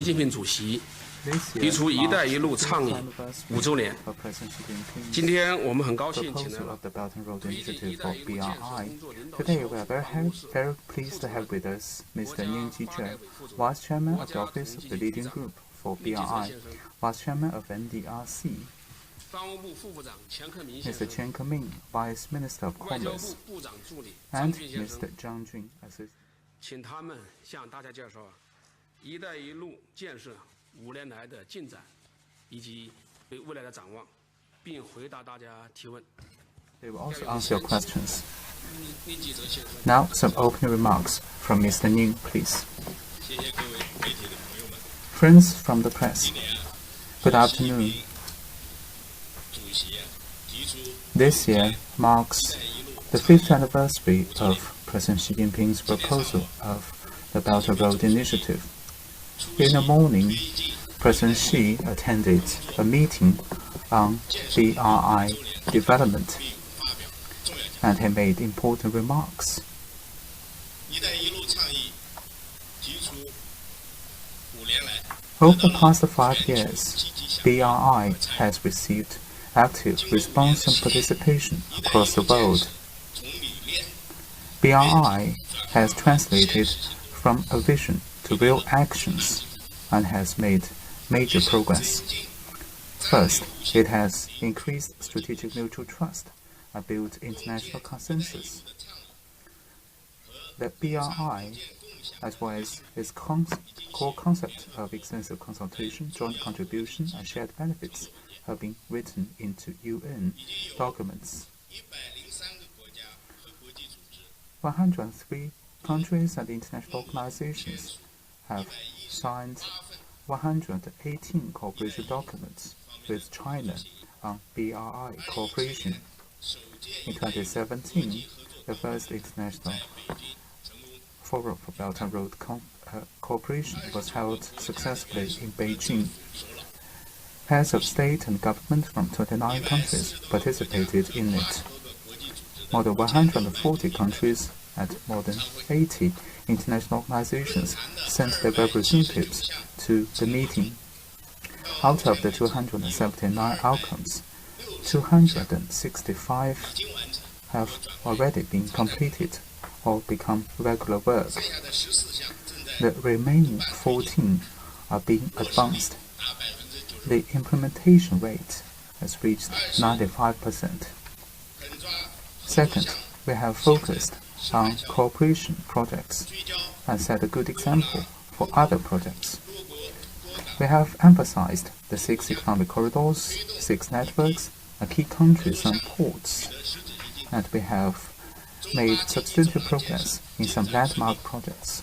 习近平主席提出"一带一路"倡议5周年。今天我们很高兴请来了 Today we are very pleased to have with us Mr. Nian Jizhen, Vice Chairman of the Office of the Leading Group for BRI, Vice Chairman of NDRC, Mr. Chen Keming, Vice Minister of Commerce, and Mr. Zhang Jun, 请他们向大家介绍"一带一路"建设5年来的进展以及对未来的展望，并回答大家提问。 They will also answer your questions. Now, some opening remarks from Mr. Ning, please. Friends from the press, good afternoon. This year marks the 5th anniversary of President Xi Jinping's proposal of the Belt and Road Initiative. In the morning, President Xi attended a meeting on BRI development, and he made important remarks. Over the past 5 years, BRI has received active response and participation across the world. BRI has translated from a vision to real actions and has made major progress. First, it has increased strategic mutual trust and built international consensus. The BRI, as well as its core concept of extensive consultation, joint contribution, and shared benefits, have been written into UN documents. 103 countries and international organizations have signed 118 cooperation documents with China on BRI cooperation. In 2017, the first international Forum for Belt and Road Cooperation was held successfully in Beijing. Heads of state and government from 29 countries participated in it. More than 140 countries and more than 80 international organizations sent their representatives to the meeting. Out of the 279 outcomes, 265 have already been completed or become regular work. The remaining 14 are being advanced. The implementation rate has reached 95%. Second, we have focused on cooperation projects and set a good example for other projects. We have emphasized the 6 economic corridors, 6 networks, and key countries and ports, and we have made substantial progress in some landmark projects.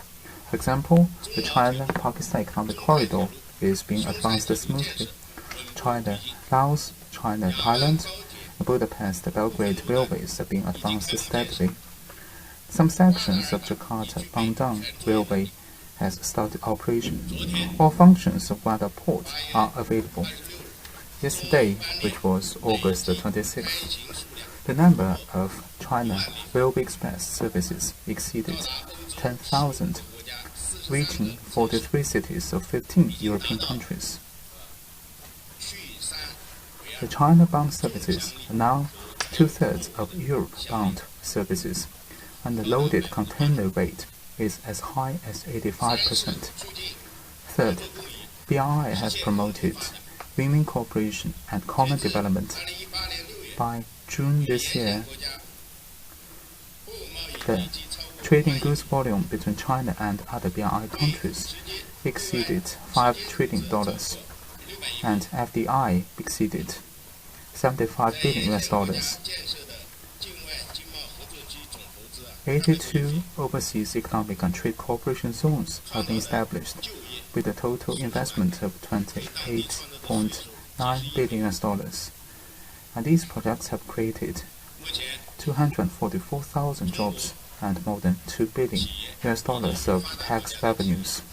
For example, the China-Pakistan economic corridor is being advanced smoothly. China-Laos, China-Thailand, and Budapest-Belgrade railways are being advanced steadily. Some sections of Jakarta-Bandung railway has started operation. All functions of Wada Port are available. Yesterday, which was August 26th, the number of China Railway Express services exceeded 10,000, reaching 43 cities of 15 European countries. The China-bound services are now 2/3 of Europe-bound services, and the loaded container rate is as high as 85%. Third, BRI has promoted win-win cooperation and common development. By June this year, the trading goods volume between China and other BRI countries exceeded $5 trillion, and FDI exceeded $75 billion. 82 overseas economic and trade cooperation zones have been established, with a total investment of $28.9 billion. And these projects have created 244,000 jobs and more than $2 billion of tax revenues.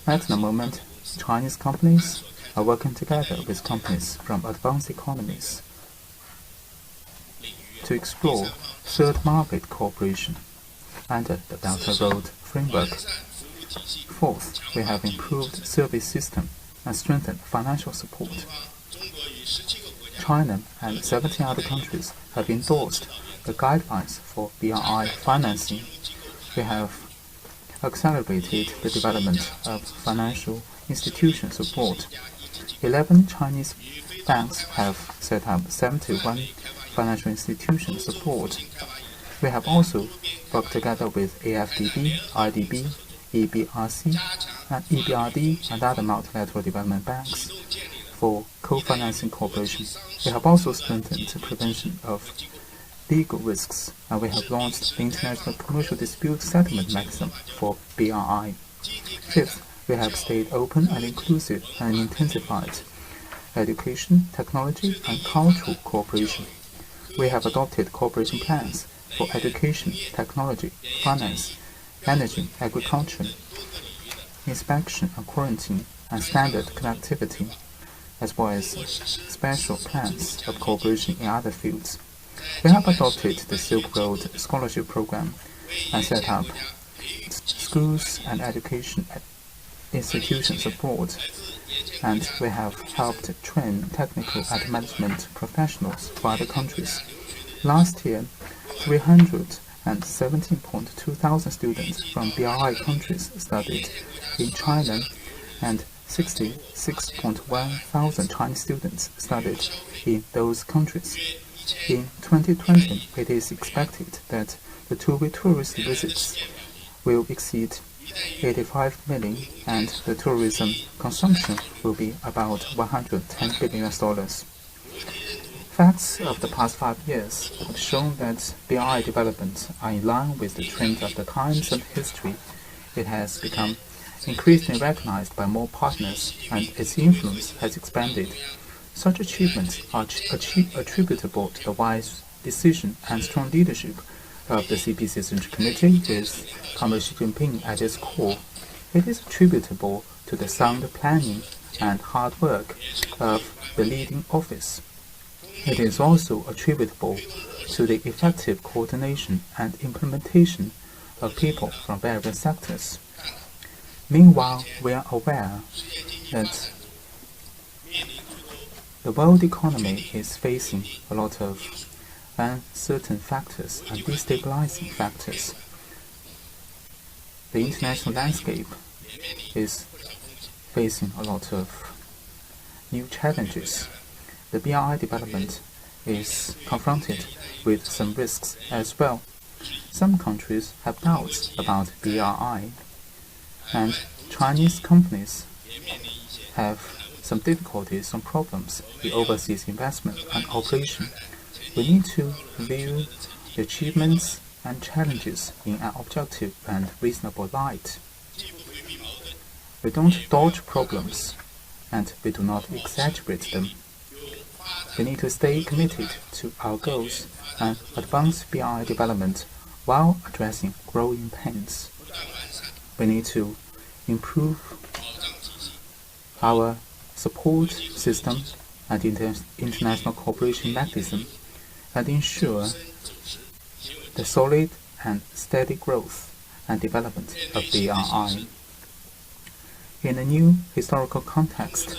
At the moment, Chinese companies are working together with companies from advanced economies to explore third market cooperation under the Belt and Road framework. Fourth, we have improved service system and strengthened financial support. China and 17 other countries have endorsed the guidelines for BRI financing. We have accelerated the development of financial institution support. 11 Chinese banks have set up 71 financial institution support. We have also worked together with AFDB, IDB, EBRC, and EBRD and other multilateral development banks for co-financing cooperation. We have also strengthened the prevention of legal risks, and we have launched the International Commercial Dispute Settlement Mechanism for BRI. Fifth, we have stayed open and inclusive and intensified education, technology, and cultural cooperation. We have adopted cooperation plans for education, technology, finance, energy, agriculture, inspection and quarantine, and standard connectivity, as well as special plans of cooperation in other fields. We have adopted the Silk Road Scholarship Program and set up schools and education institutions abroad, and we have helped train technical and management professionals for other countries. Last year, 317.2 thousand students from BRI countries studied in China, and 66.1 thousand Chinese students studied in those countries. In 2020, it is expected that the two-way tourist visits will exceed 85 million, and the tourism consumption will be about $110 billion. Facts of the past 5 years have shown that BRI developments are in line with the trend of the times and history. It has become increasingly recognized by more partners, and its influence has expanded. Such achievements are attributable to the wise decision and strong leadership of the CPC Central Committee with Comrade Xi Jinping at its core. It is attributable to the sound planning and hard work of the leading office. It is also attributable to the effective coordination and implementation of people from various sectors. Meanwhile, we are aware that the world economy is facing a lot of uncertain factors and destabilizing factors. The international landscape is facing a lot of new challenges. The BRI development is confronted with some risks as well. Some countries have doubts about BRI, and Chinese companies have some difficulties, some problems in overseas investment and operation. We need to view the achievements and challenges in an objective and reasonable light. We don't dodge problems, and we do not exaggerate them. We need to stay committed to our goals and advance BRI development while addressing growing pains. We need to improve our support system and international cooperation mechanism and ensure the solid and steady growth and development of BRI. In a new historical context,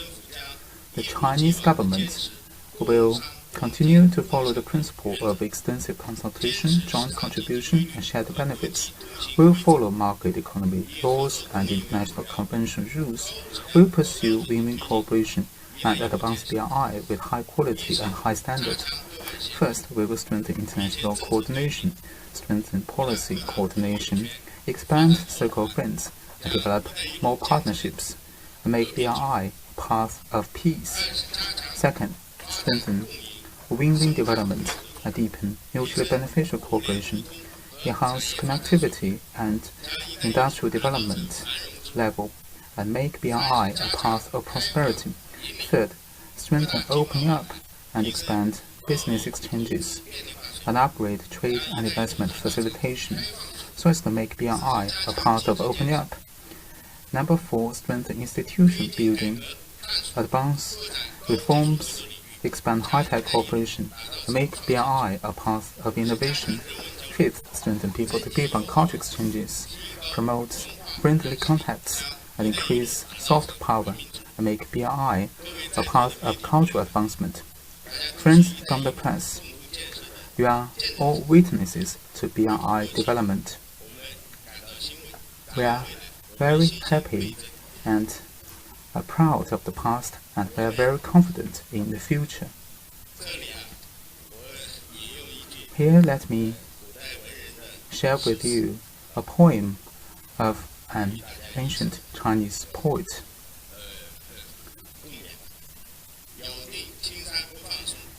the Chinese government will continue to follow the principle of extensive consultation, joint contribution, and shared benefits. We will follow market economy laws and international convention rules. We will pursue win-win cooperation and advance BRI with high quality and high standard. First, we will strengthen international coordination, strengthen policy coordination, expand circle of friends, and develop more partnerships, and make BRI a path of peace. Second, strengthen win-win development and deepen mutually beneficial cooperation, enhance connectivity and industrial development level, and make BRI a path of prosperity. Third, strengthen opening up and expand business exchanges, and upgrade trade and investment facilitation, so as to make BRI a path of opening up. Number 4, strengthen institution building, advance reforms, expand high-tech cooperation, and make BRI a path of innovation. Fifth, strengthen people-to-people and culture exchanges, promote friendly contacts and increase soft power and make BRI a part of cultural advancement. Friends from the press, you are all witnesses to BRI development. We are very happy and are proud of the past, and we are very confident in the future. Here let me share with you a poem of an ancient Chinese poet.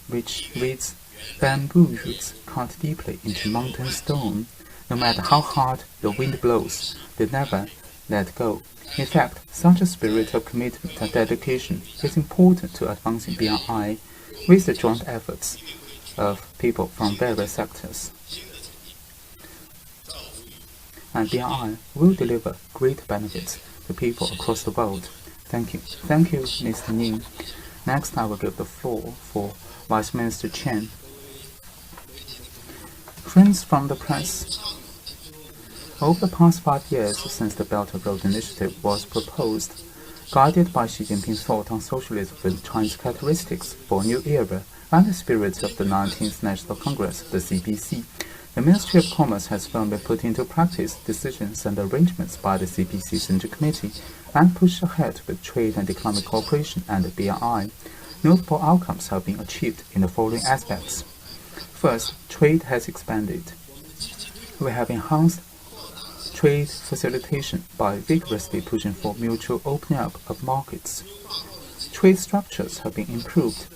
Which reads, "Bamboo roots cut deeply into mountain stone. No matter how hard the wind blows, they never let go." In fact, such a spirit of commitment and dedication is important to advancing BRI with the joint efforts of people from various sectors. And BRI will deliver great benefits to people across the world. Thank you. Thank you, Mr. Ning. Next, I will give the floor for Vice Minister Chen. Friends from the press, over the past 5 years since the Belt and Road Initiative was proposed, guided by Xi Jinping's thought on socialism with Chinese characteristics for a new era and the spirit of the 19th National Congress, the CPC, the Ministry of Commerce has firmly put into practice decisions and arrangements by the CPC Central Committee and pushed ahead with trade and economic cooperation and the BRI. Notable outcomes have been achieved in the following aspects. First, trade has expanded. We have enhanced trade facilitation by vigorously pushing for mutual opening up of markets. Trade structures have been improved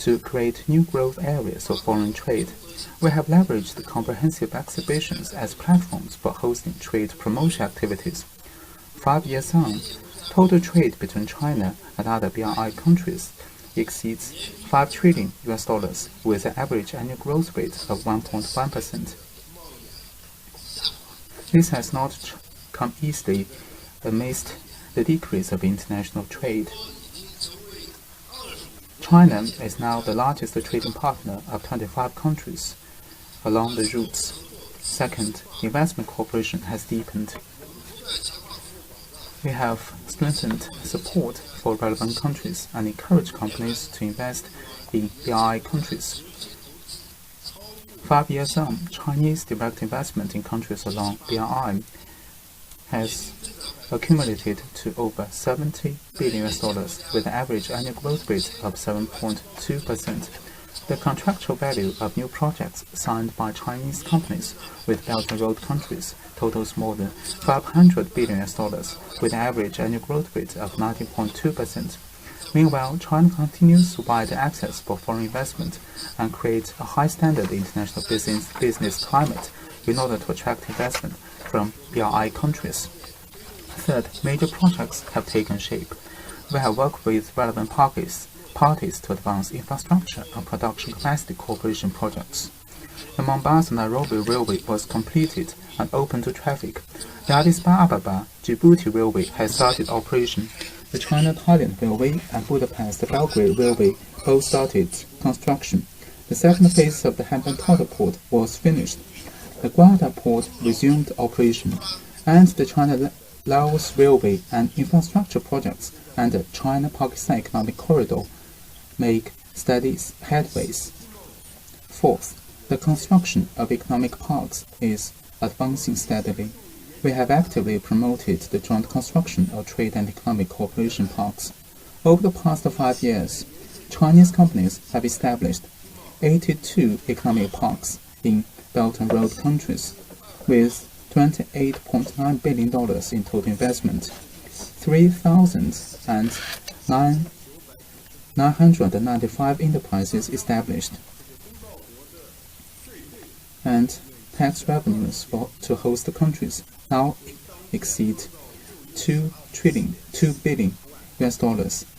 to create new growth areas of foreign trade. We have leveraged the comprehensive exhibitions as platforms for hosting trade promotion activities. 5 years on, total trade between China and other BRI countries exceeds $5 trillion with an average annual growth rate of 1.1%. This has not come easily amidst the decrease of international trade. China is now the largest trading partner of 25 countries along the routes. Second, investment cooperation has deepened. We have strengthened support for relevant countries and encouraged companies to invest in BRI countries. 5 years on, Chinese direct investment in countries along BRI has accumulated to over $70 billion with an average annual growth rate of 7.2%. The contractual value of new projects signed by Chinese companies with Belt and Road countries totals more than $500 billion with an average annual growth rate of 19.2%. Meanwhile, China continues to widen access for foreign investment and create a high standard international business climate in order to attract investment from BRI countries. Third, major projects have taken shape. We have worked with relevant parties to advance infrastructure and production capacity cooperation projects. The Mombasa-Nairobi Railway was completed and open to traffic. The Addis Ababa-Djibouti Railway has started operation. The China-Thailand Railway and Budapest-Belgrade Railway both started construction. The second phase of the Hambantota Port was finished. The Gwadar Port resumed operation, and the China-Laos Railway and infrastructure projects and the China-Pakistan Economic Corridor make steady headways. Fourth, the construction of economic parks is advancing steadily. We have actively promoted the joint construction of trade and economic cooperation parks. Over the past 5 years, Chinese companies have established 82 economic parks in Belt and Road countries, with $28.9 billion in total investment, 3,995 enterprises established, and tax revenues to host countries now exceed $2 billion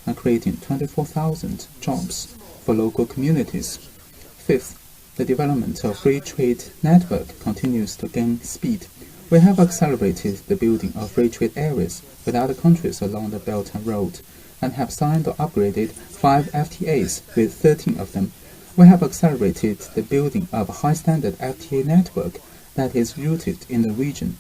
and creating 24,000 jobs for local communities. Fifth, the development of free trade network continues to gain speed. We have accelerated the building of free trade areas with other countries along the Belt and Road and have signed or upgraded 5 FTAs with 13 of them. We have accelerated the building of a high-standard FTA network that is rooted in the region.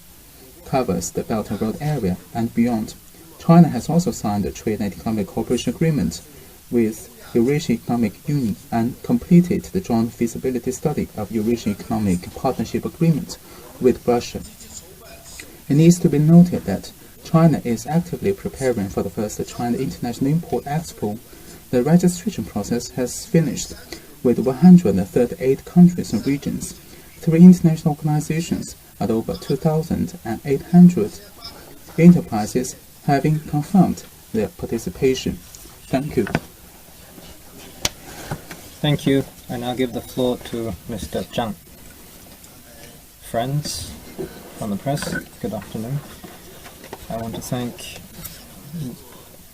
covers the Belt and Road area and beyond. China has also signed a trade and economic cooperation agreement with Eurasian Economic Union and completed the joint feasibility study of Eurasian Economic Partnership Agreement with Russia. It needs to be noted that China is actively preparing for the first China International Import-Expo. The registration process has finished, with 138 countries and regions, 3 international organizations, and over 2,800 enterprises having confirmed their participation. Thank you. Thank you. I now give the floor to Mr. Zhang. Friends from the press, good afternoon. I want to thank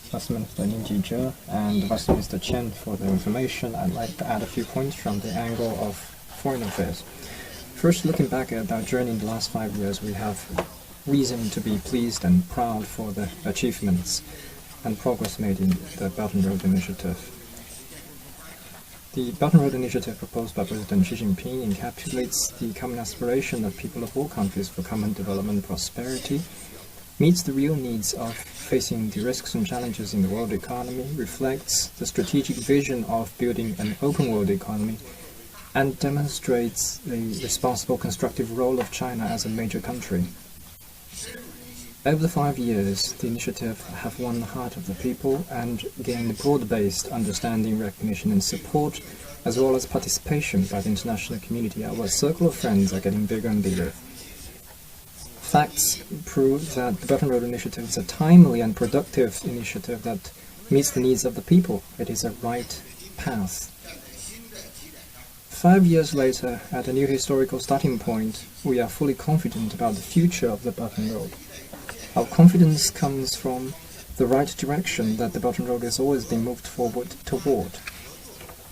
Vice Minister Lin Jizhe and Vice Minister Chen for their information. I'd like to add a few points from the angle of foreign affairs. First, looking back at our journey in the last 5 years, we have reason to be pleased and proud for the achievements and progress made in the Belt and Road Initiative. The Belt and Road Initiative proposed by President Xi Jinping encapsulates the common aspiration of people of all countries for common development and prosperity, meets the real needs of facing the risks and challenges in the world economy, reflects the strategic vision of building an open world economy, and demonstrates the responsible constructive role of China as a major country. Over the 5 years, the initiative have won the heart of the people and gained broad-based understanding, recognition and support, as well as participation by the international community. Our circle of friends are getting bigger and bigger. Facts prove that the Belt and Road Initiative is a timely and productive initiative that meets the needs of the people. It is a right path. 5 years later, at a new historical starting point, we are fully confident about the future of the Belt and Road. Our confidence comes from the right direction that the Belt and Road has always been moved forward toward.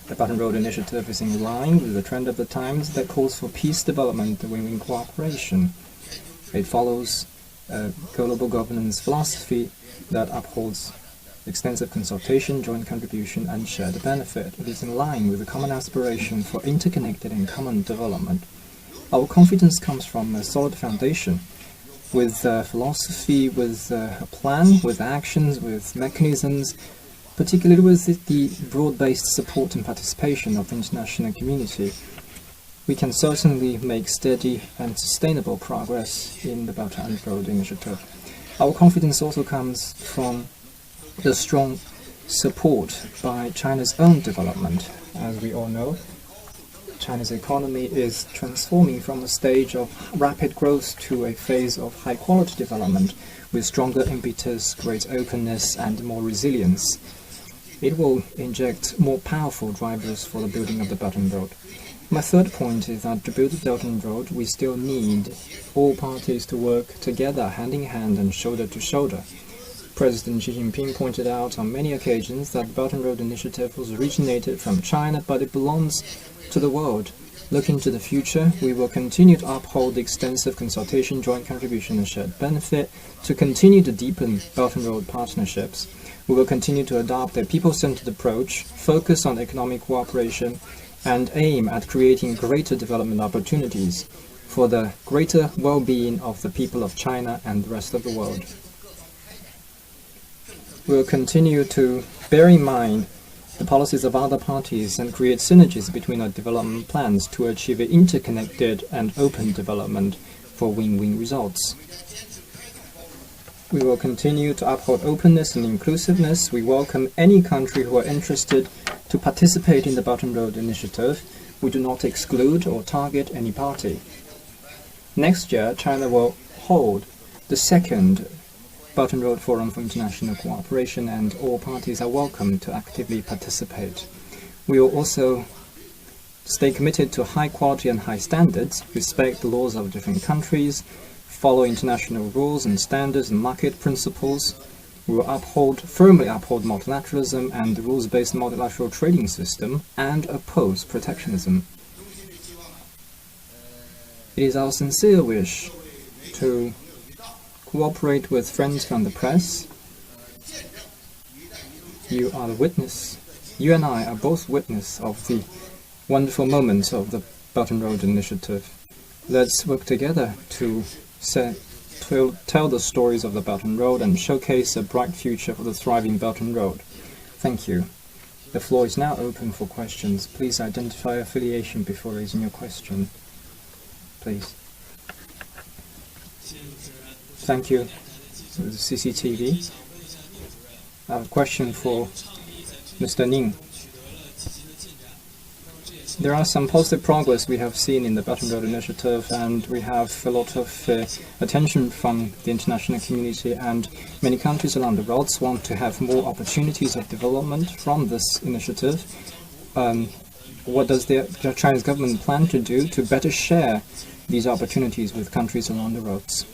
The Belt and Road Initiative is in line with the trend of the times that calls for peace, development, and win-win cooperation. It follows a global governance philosophy that upholds extensive consultation, joint contribution, and shared benefit. It is in line with the common aspiration for interconnected and common development. Our confidence comes from a solid foundation, with philosophy, with a plan, with actions, with mechanisms, particularly with the broad-based support and participation of the international community. We can certainly make steady and sustainable progress in the Belt and Road Initiative. Our confidence also comes from the strong support by China's own development. As we all know, China's economy is transforming from a stage of rapid growth to a phase of high-quality development with stronger impetus, greater openness, and more resilience. It will inject more powerful drivers for the building of the Belt and Road. My third point is that to build the Belt and Road, we still need all parties to work together, hand in hand and shoulder to shoulder. President Xi Jinping pointed out on many occasions that the Belt and Road Initiative was originated from China, but it belongs to the world. Looking to the future, we will continue to uphold the extensive consultation, joint contribution and shared benefit to continue to deepen Belt and Road partnerships. We will continue to adopt a people-centered approach, focus on economic cooperation, and aim at creating greater development opportunities for the greater well-being of the people of China and the rest of the world. We will continue to bear in mind the policies of other parties and create synergies between our development plans to achieve an interconnected and open development for win-win results. We will continue to uphold openness and inclusiveness. We welcome any country who are interested to participate in the Belt and Road Initiative. We do not exclude or target any party. Next year, China will hold the second Belt and Road Forum for International Cooperation, and all parties are welcome to actively participate. We will also stay committed to high quality and high standards, respect the laws of different countries, follow international rules and standards and market principles. We will firmly uphold multilateralism and the rules-based multilateral trading system and oppose protectionism. It is our sincere wish to cooperate with friends from the press. You are the witness. You and I are both witness of the wonderful moments of the Belt and Road Initiative. Let's work together to tell the stories of the Belt and Road and showcase a bright future for the thriving Belt and Road. Thank you. The floor is now open for questions. Please identify affiliation before raising your question. Please. Thank you. The CCTV. I have a question for Mr. Ning. There are some positive progress we have seen in the Belt and Road Initiative, and we have a lot of attention from the international community, and many countries around the world want to have more opportunities of development from this initiative. What does the Chinese government plan to do to better share these opportunities with countries along the roads?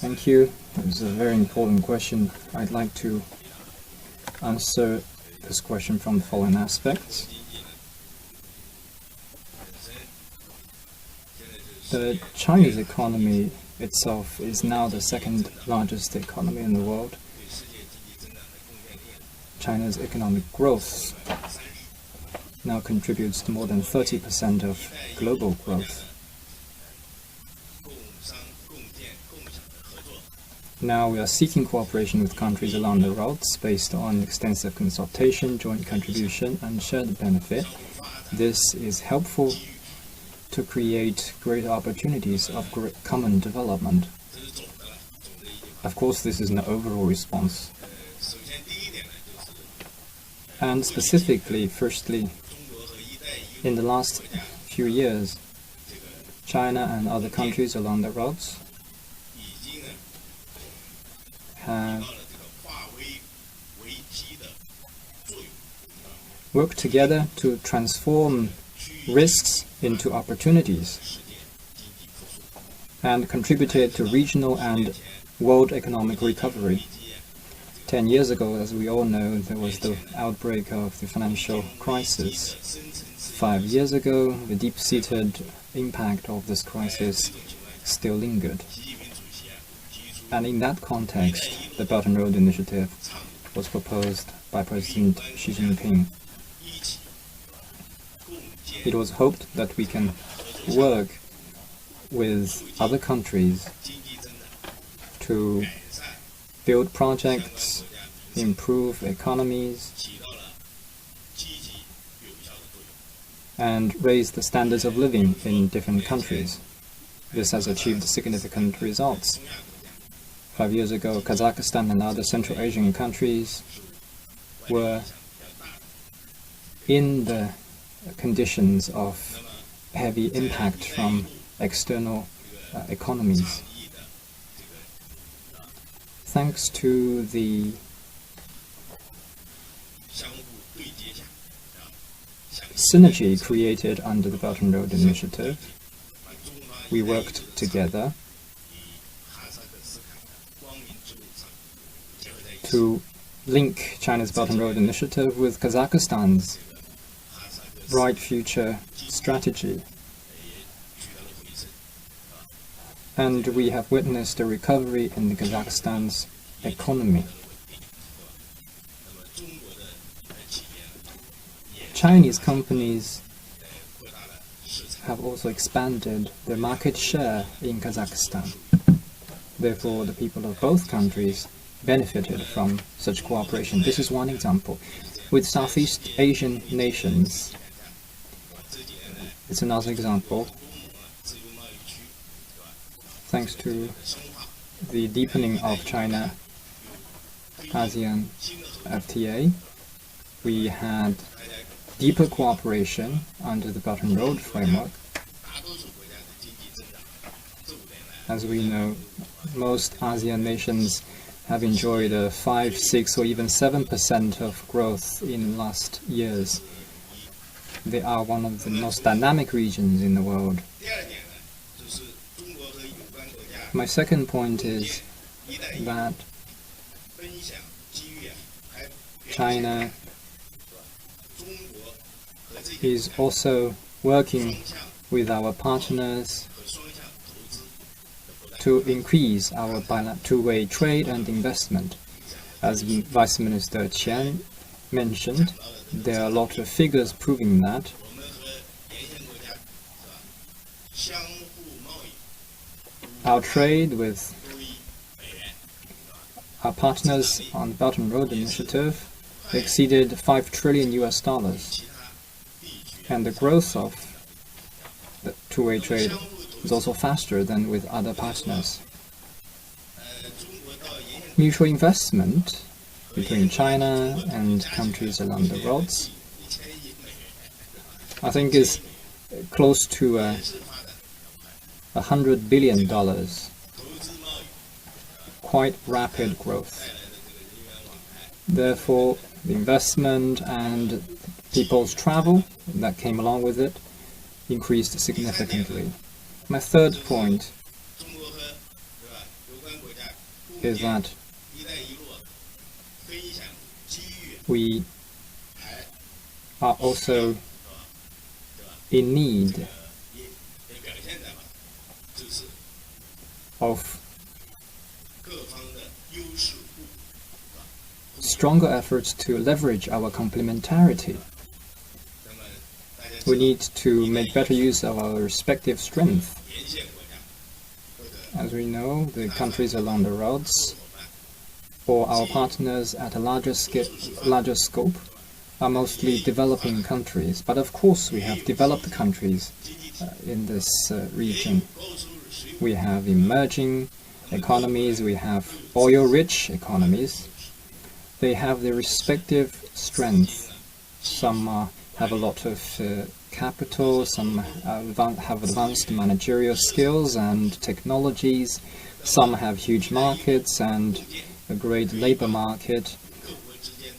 Thank you. That was a very important question. I'd like to answer this question from the following aspects. The Chinese economy itself is now the second largest economy in the world. China's economic growth now contributes to more than 30% of global growth. Now we are seeking cooperation with countries along the roads based on extensive consultation, joint contribution, and shared benefit. This is helpful to create great opportunities of common development. Of course, this is an overall response. And specifically, firstly, in the last few years, China and other countries along the roads have worked together to transform risks into opportunities and contributed to regional and world economic recovery. 10 years ago, as we all know, there was the outbreak of the financial crisis. 5 years ago, the deep-seated impact of this crisis still lingered. And in that context, the Belt and Road Initiative was proposed by President Xi Jinping. It was hoped that we can work with other countries to build projects, improve economies, and raise the standards of living in different countries. This has achieved significant results. 5 years ago, Kazakhstan and other Central Asian countries were in the conditions of heavy impact from external economies. Thanks to the synergy created under the Belt and Road Initiative, we worked together to link China's Belt and Road Initiative with Kazakhstan's Bright Future strategy. And we have witnessed a recovery in the Kazakhstan's economy. Chinese companies have also expanded their market share in Kazakhstan. Therefore, the people of both countries benefited from such cooperation. This is one example. With Southeast Asian nations, it's another example. Thanks to the deepening of China-ASEAN FTA, we had deeper cooperation under the Belt and Road framework. As we know, most ASEAN nations have enjoyed a 5, 6, or even 7% of growth in last years. They are one of the most dynamic regions in the world. My second point is that China is also working with our partners to increase our two-way trade and investment. As Vice Minister Qian mentioned, there are a lot of figures proving that Our trade with our partners on the Belt and Road Initiative exceeded $5 trillion US, and the growth of the two-way trade is also faster than with other partners. Mutual investment between China and countries along the roads, I think, is close to $100 billion. Quite rapid growth. Therefore, the investment and people's travel that came along with it increased significantly. My third point is that we are also in need of stronger efforts to leverage our complementarity. We need to make better use of our respective strengths. As we know, the countries along the roads, or our partners at a larger scope, are mostly developing countries. But of course, we have developed countries in this region. We have emerging economies, we have oil-rich economies. They have their respective strengths. Some have a lot of capital, some have advanced managerial skills and technologies, some have huge markets and a great labor market.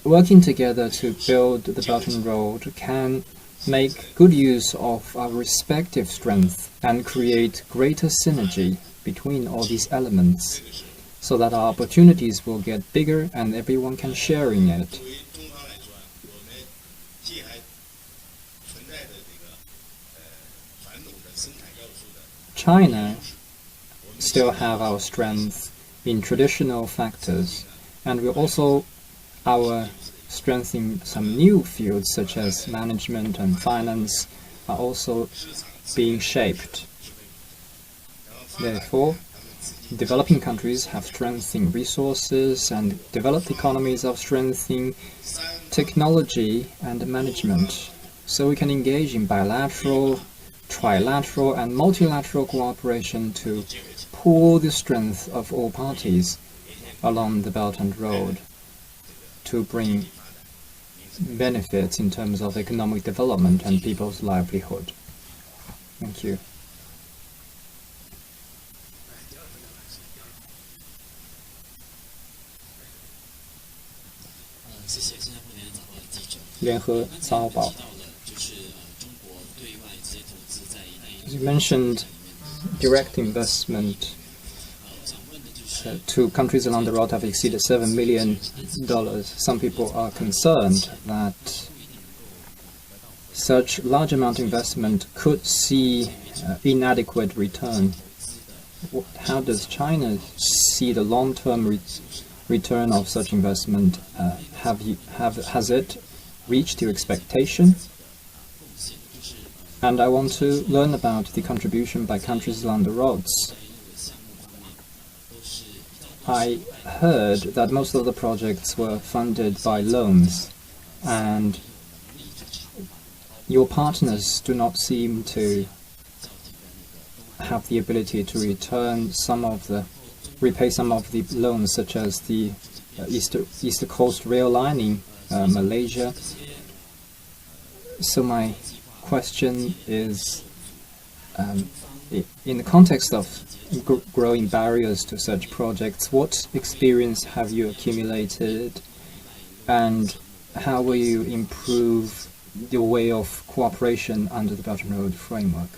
Working together to build the Belt and Road can make good use of our respective strengths and create greater synergy between all these elements, so that our opportunities will get bigger and everyone can share in it. China still have our strength in traditional factors, and we also our strength in some new fields such as management and finance are also being shaped. Therefore, developing countries have strength in resources, and developed economies have strength in technology and management. So we can engage in bilateral, trilateral, and multilateral cooperation to pool the strength of all parties along the Belt and Road to bring benefits in terms of economic development and people's livelihood. Thank you. You mentioned direct investment to countries along the road have exceeded $7 million. Some people are concerned that such large amount of investment could see inadequate return. How does China see the long-term return of such investment? Has it reached your expectation? And I want to learn about the contribution by countries along the roads. I heard that most of the projects were funded by loans, and your partners do not seem to have the ability to repay some of the loans, such as the East Coast Rail Line in Malaysia. So my question is, in the context of growing barriers to such projects, what experience have you accumulated, and how will you improve your way of cooperation under the Belt and Road framework?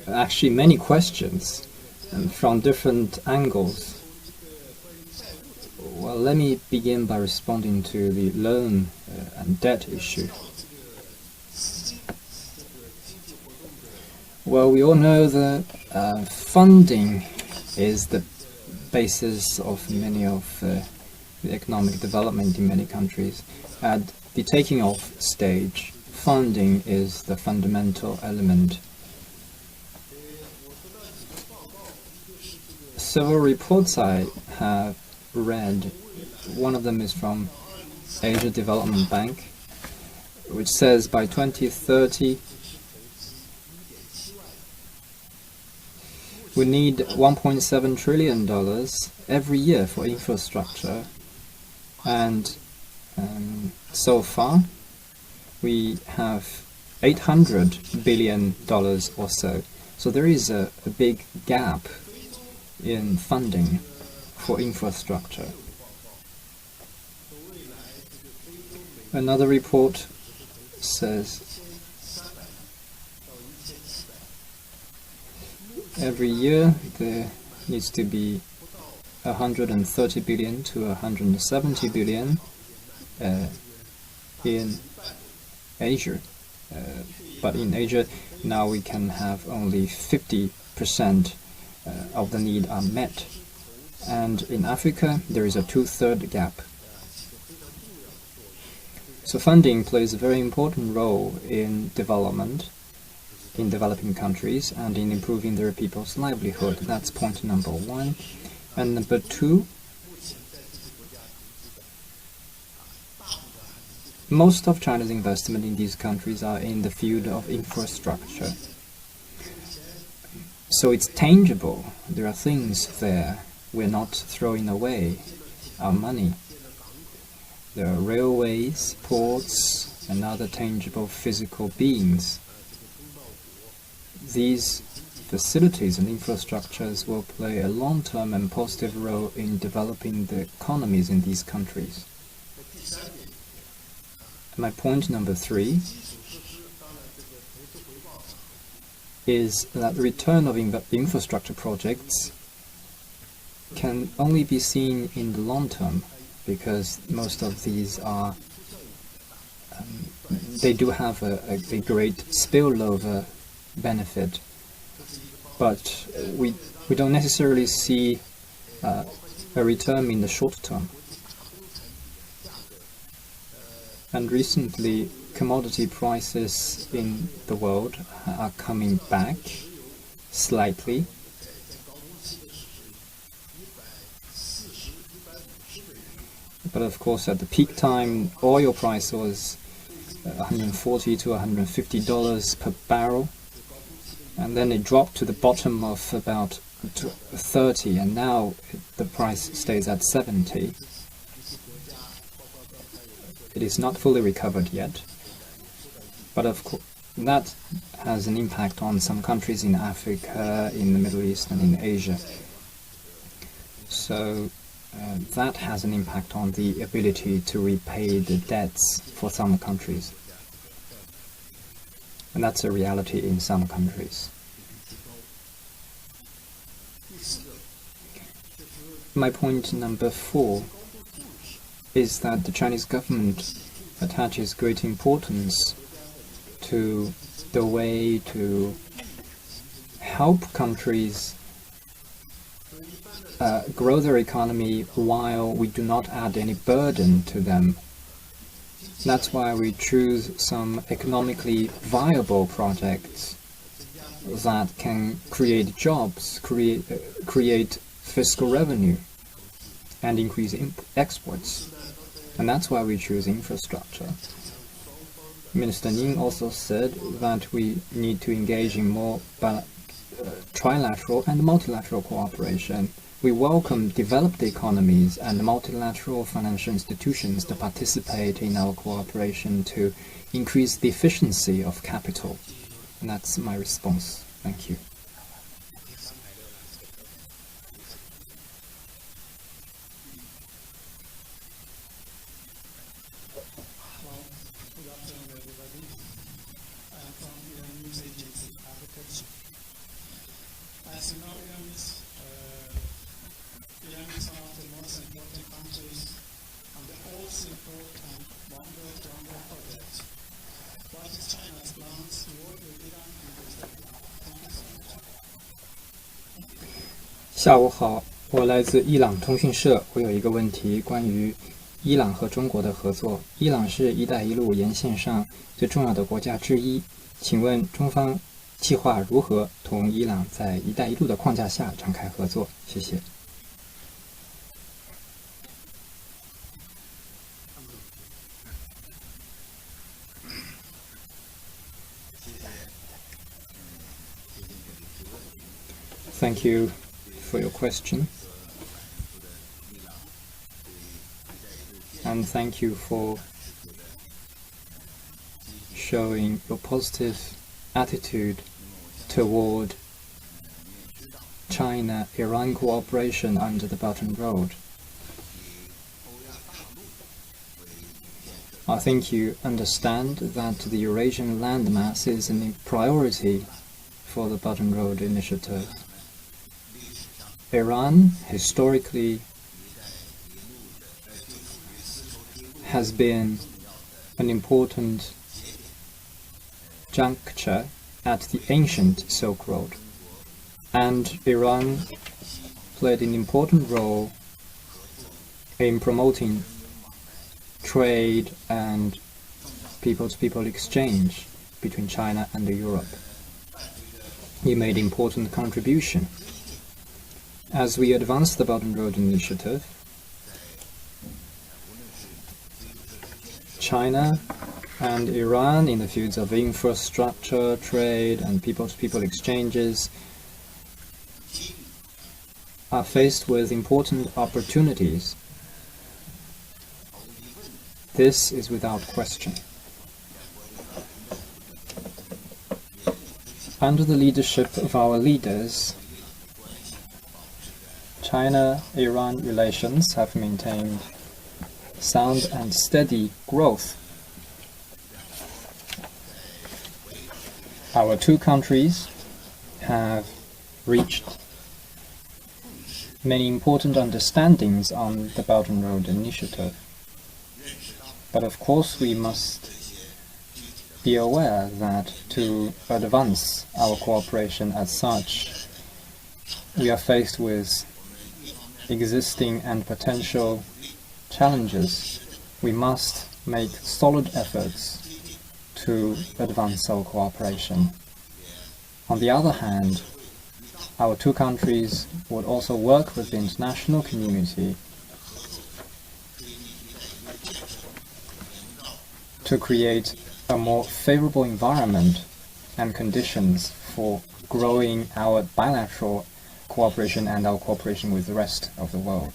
Actually, many questions from different angles. Well, let me begin by responding to the loan and debt issue. Well, we all know that funding is the basis of many of the economic development in many countries. At the taking off stage, funding is the fundamental element. several reports I have read. One of them is from Asia Development Bank, which says by 2030 we need $1.7 trillion every year for infrastructure, and so far we have $800 billion or so. So there is a big gap in funding for infrastructure. Another report says every year there needs to be 130 billion to 170 billion in Asia. But in Asia now we can have only 50% of the need are met. And in Africa there is a 2/3 gap. So funding plays a very important role in development in developing countries and in improving their people's livelihood. That's point number one. And number two, most of China's investment in these countries are in the field of infrastructure. So it's tangible. There are things there. We're not throwing away our money. There are railways, ports, and other tangible physical beings. These facilities and infrastructures will play a long-term and positive role in developing the economies in these countries. My point number three is that the return of infrastructure projects can only be seen in the long term, because most of these are they do have a great spillover benefit, but we don't necessarily see a return in the short term. And recently, commodity prices in the world are coming back slightly. But of course, at the peak time, oil price was $140 to $150 per barrel, and then it dropped to the bottom of about 30, and now the price stays at 70. It is not fully recovered yet, but of course that has an impact on some countries in Africa, in the Middle East, and in Asia. So that has an impact on the ability to repay the debts for some countries. And that's a reality in some countries. My point number four is that the Chinese government attaches great importance to the way to help countries grow their economy while we do not add any burden to them. That's why we choose some economically viable projects that can create jobs, create fiscal revenue, and increase exports. And that's why we choose infrastructure. Minister Ning also said that we need to engage in more trilateral and multilateral cooperation. We welcome developed economies and multilateral financial institutions to participate in our cooperation to increase the efficiency of capital. And that's my response. Thank you. As you know, Iran is one of the most important countries on the whole simple and One Belt One Road project. What is China's plans to work with Iran in this area? Thank you so much. 下午好，我来自伊朗通讯社。我有一个问题，关于伊朗和中国的合作。伊朗是“一带一路”沿线上最重要的国家之一。请问中方计划如何同伊朗在“一带一路”的框架下展开合作。谢谢。Thank you for your question. And thank you for showing your positive attitude toward China-Iran cooperation under the Belt and Road. I think you understand that the Eurasian landmass is a priority for the Belt and Road initiative. Iran historically has been an important juncture at the ancient Silk Road, and Iran played an important role in promoting trade and people-to-people exchange between China and Europe. He made important contribution. As we advance the Belt and Road Initiative, China and Iran in the fields of infrastructure, trade, and people-to-people exchanges are faced with important opportunities. This is without question. Under the leadership of our leaders, China-Iran relations have maintained sound and steady growth. Our two countries have reached many important understandings on the Belt and Road Initiative. But of course we must be aware that to advance our cooperation as such, we are faced with existing and potential challenges. We must make solid efforts to advance our cooperation. On the other hand, our two countries would also work with the international community to create a more favorable environment and conditions for growing our bilateral cooperation and our cooperation with the rest of the world.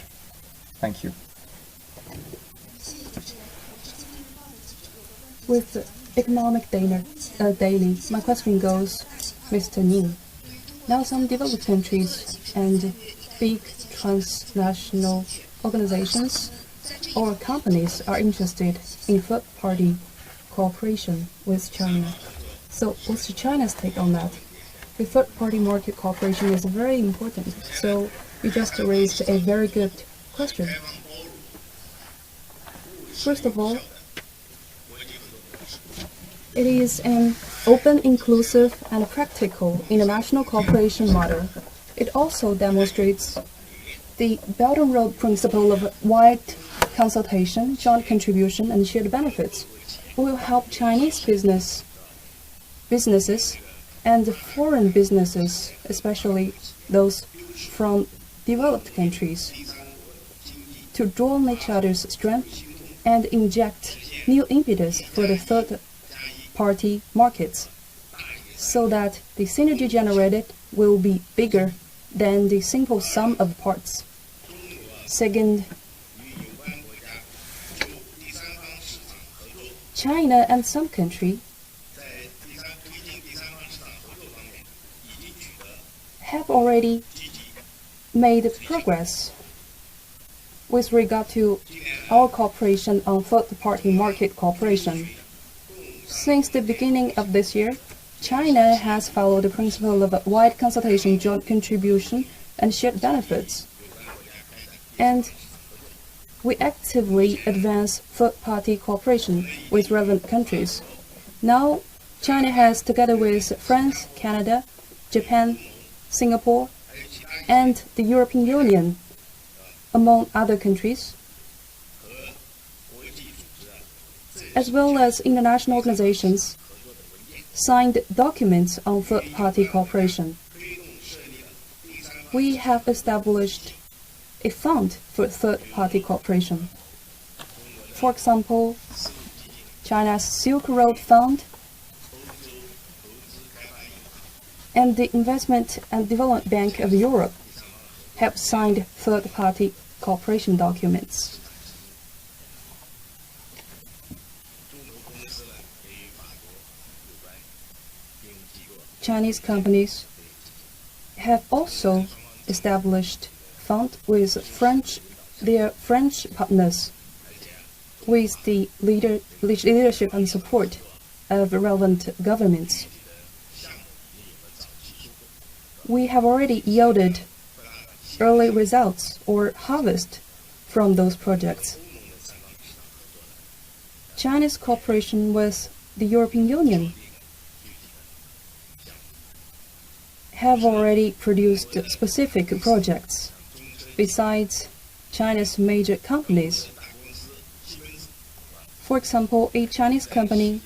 Thank you. With the economic daily, my question goes, Mr. Ning. Now some developed countries and big transnational organizations or companies are interested in third-party cooperation with China. So what's China's take on that? The third-party market cooperation is very important, so you just raised a very good question. First of all, it is an open, inclusive, and practical international cooperation model. It also demonstrates the Belt and Road principle of wide consultation, joint contribution, and shared benefits. It will help Chinese businesses and foreign businesses, especially those from developed countries, to draw on each other's strength and inject new impetus for the third-party markets, so that the synergy generated will be bigger than the simple sum of parts. Second, China and some countries have already made progress with regard to our cooperation on third-party market cooperation. Since the beginning of this year, China has followed the principle of wide consultation, joint contribution, and shared benefits. And we actively advance third-party cooperation with relevant countries. Now, China has, together with France, Canada, Japan, Singapore, and the European Union, among other countries, as well as international organizations, signed documents on third-party cooperation. We have established a fund for third-party cooperation. For example, China's Silk Road Fund and the Investment and Development Bank of Europe have signed third-party cooperation documents. Chinese companies have also established funds with their French partners with the leadership and support of relevant governments. We have already yielded early results or harvest from those projects. China's cooperation with the European Union have already produced specific projects. Besides China's major companies, for example, a Chinese company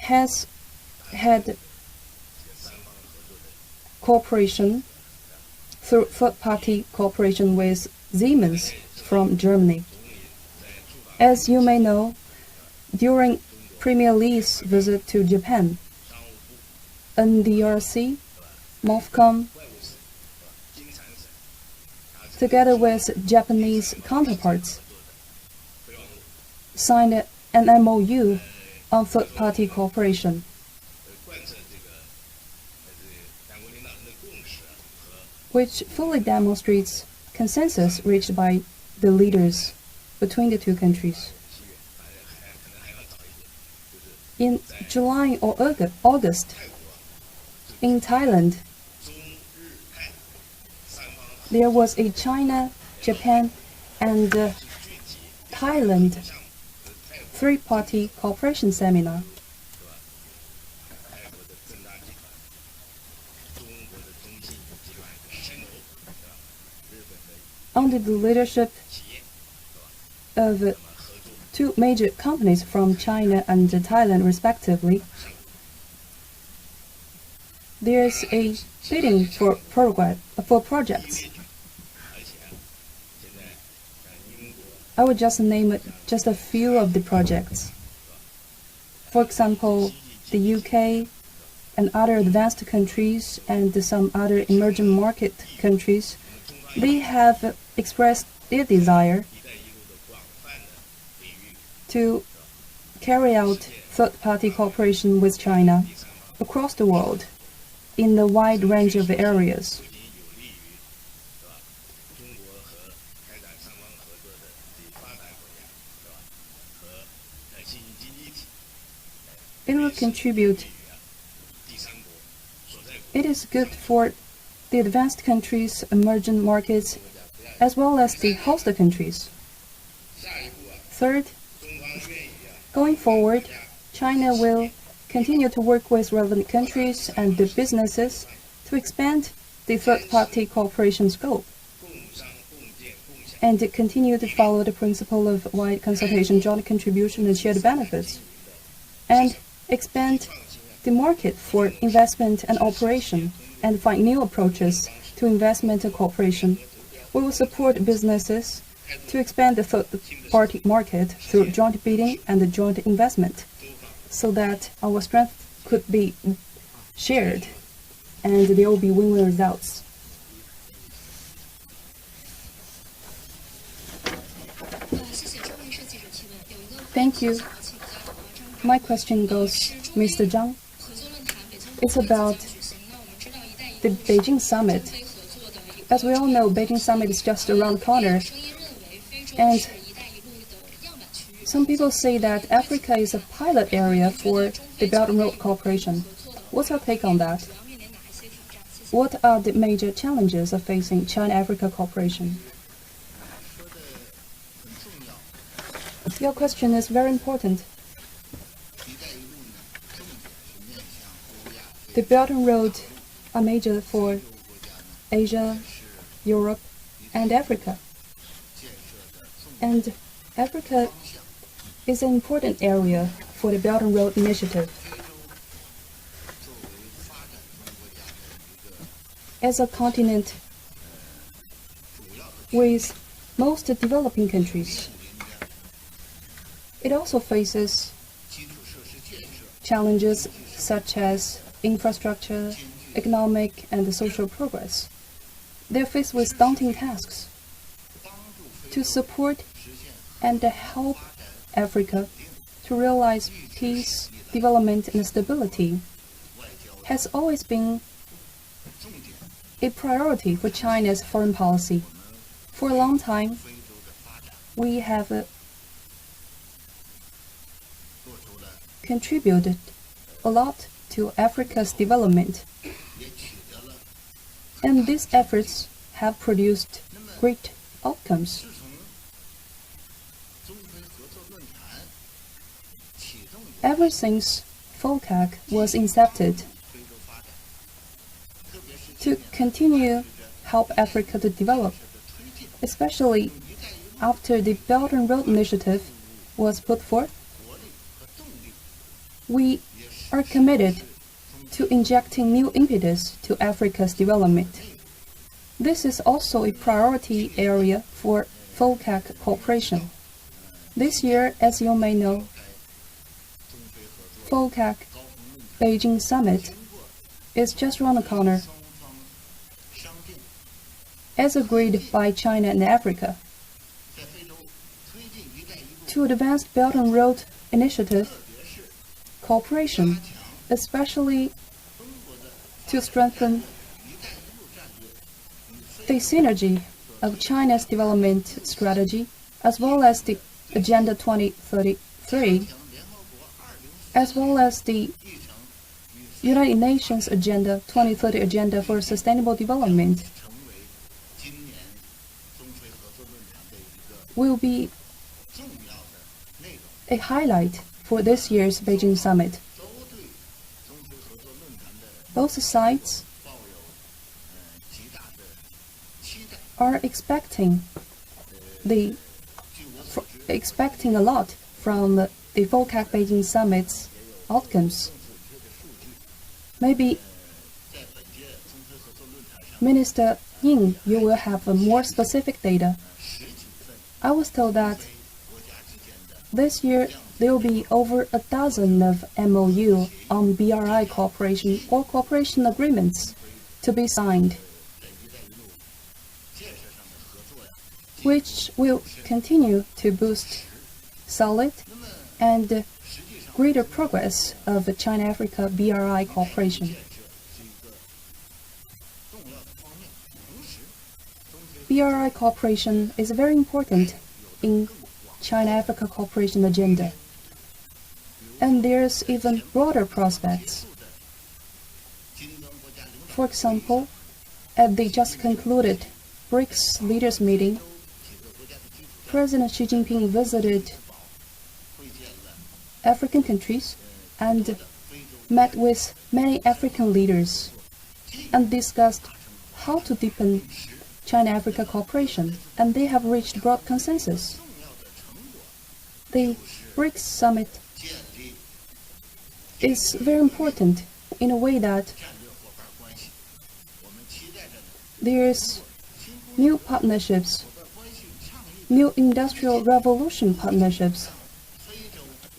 has had cooperation through third-party cooperation with Siemens from Germany. As you may know, during Premier Lee's visit to Japan, NDRC, MOFCOM, together with Japanese counterparts, signed an MOU on third-party cooperation. Which fully demonstrates consensus reached by the leaders between the two countries. In July or August, in Thailand, there was a China, Japan, and Thailand three-party cooperation seminar. Under the leadership of two major companies from China and Thailand respectively, there's a bidding for projects. I will just name just a few of the projects. For example, the UK and other advanced countries and some other emerging market countries, they have expressed their desire to carry out third-party cooperation with China across the world in a wide range of areas. It will contribute. It is good for the advanced countries, emerging markets, as well as the host countries. Third, going forward, China will continue to work with relevant countries and the businesses to expand the third-party cooperation scope and to continue to follow the principle of wide consultation, joint contribution, and shared benefits, and expand the market for investment and operation, and find new approaches to investment and cooperation. We will support businesses to expand the third-party market through joint bidding and joint investment, so that our strength could be shared and there will be win-win results. Thank you. My question goes, Mr. Zhang. It's about the Beijing summit. As we all know, Beijing summit is just around the corner, and some people say that Africa is a pilot area for the Belt and Road Cooperation. What's your take on that? What are the major challenges of facing China-Africa cooperation? Your question is very important. The Belt and Road are major for Asia, Europe, and Africa. And Africa is an important area for the Belt and Road Initiative. as a continent with most developing countries, it also faces challenges such as infrastructure, economic, and social progress. They're faced with daunting tasks. To support and help Africa to realize peace, development, and stability has always been a priority for China's foreign policy. For a long time, we have contributed a lot to Africa's development, and these efforts have produced great outcomes. Ever since FOCAC was incepted, to continue help Africa to develop, especially after the Belt and Road Initiative was put forth, we are committed to injecting new impetus to Africa's development. This is also a priority area for FOCAC cooperation. This year, as you may know, FOCAC Beijing Summit is just around the corner. As agreed by China and Africa, to advance Belt and Road Initiative cooperation, especially to strengthen the synergy of China's development strategy, as well as the Agenda 2033, as well as the United Nations Agenda 2030 Agenda for Sustainable Development, will be a highlight for this year's Beijing Summit. Both sides are expecting a lot from the FOCAC Beijing Summit's outcomes. Maybe Minister Ying, you will have more specific data. I was told that this year there will be over a dozen of MOU on BRI cooperation or cooperation agreements to be signed, which will continue to boost solid and greater progress of China-Africa BRI cooperation. BRI cooperation is very important in China-Africa cooperation agenda, and there's even broader prospects. For example, at the just concluded BRICS leaders meeting, President Xi Jinping visited African countries and met with many African leaders and discussed how to deepen China-Africa cooperation, and they have reached broad consensus. The BRICS summit is very important in a way that there's new partnerships, new industrial revolution partnerships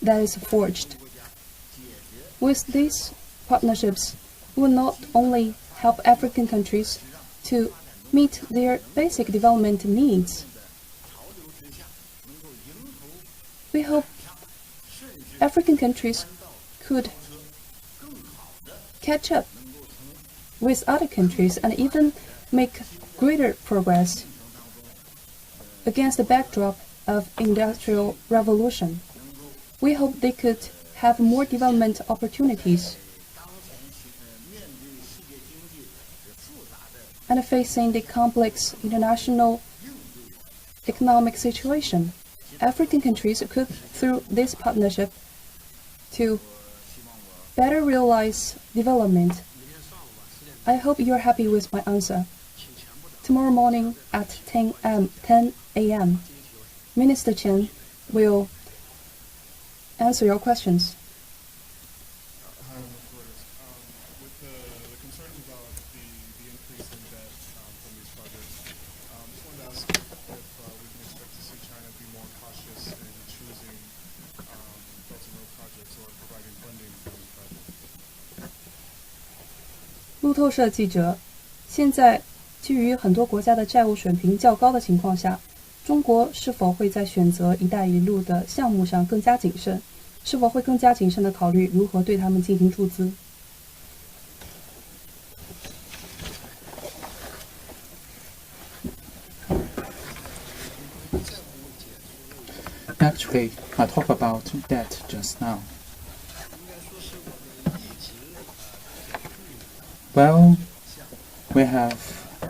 that is forged. With these partnerships, we will not only help African countries to meet their basic development needs. We hope African countries could catch up with other countries and even make greater progress against the backdrop of industrial revolution. We hope they could have more development opportunities. And facing the complex international economic situation, African countries could, through this partnership, to better realize development. I hope you're happy with my answer. Tomorrow morning at 10 a.m., Minister Chen will answer your questions. With the concerns about the increase in 路透社记者，现在基于很多国家的债务水平较高的情况下，中国是否会在选择“一带一路”的项目上更加谨慎？是否会更加谨慎地考虑如何对他们进行注资？ Actually, I talked about that just now. Well, we have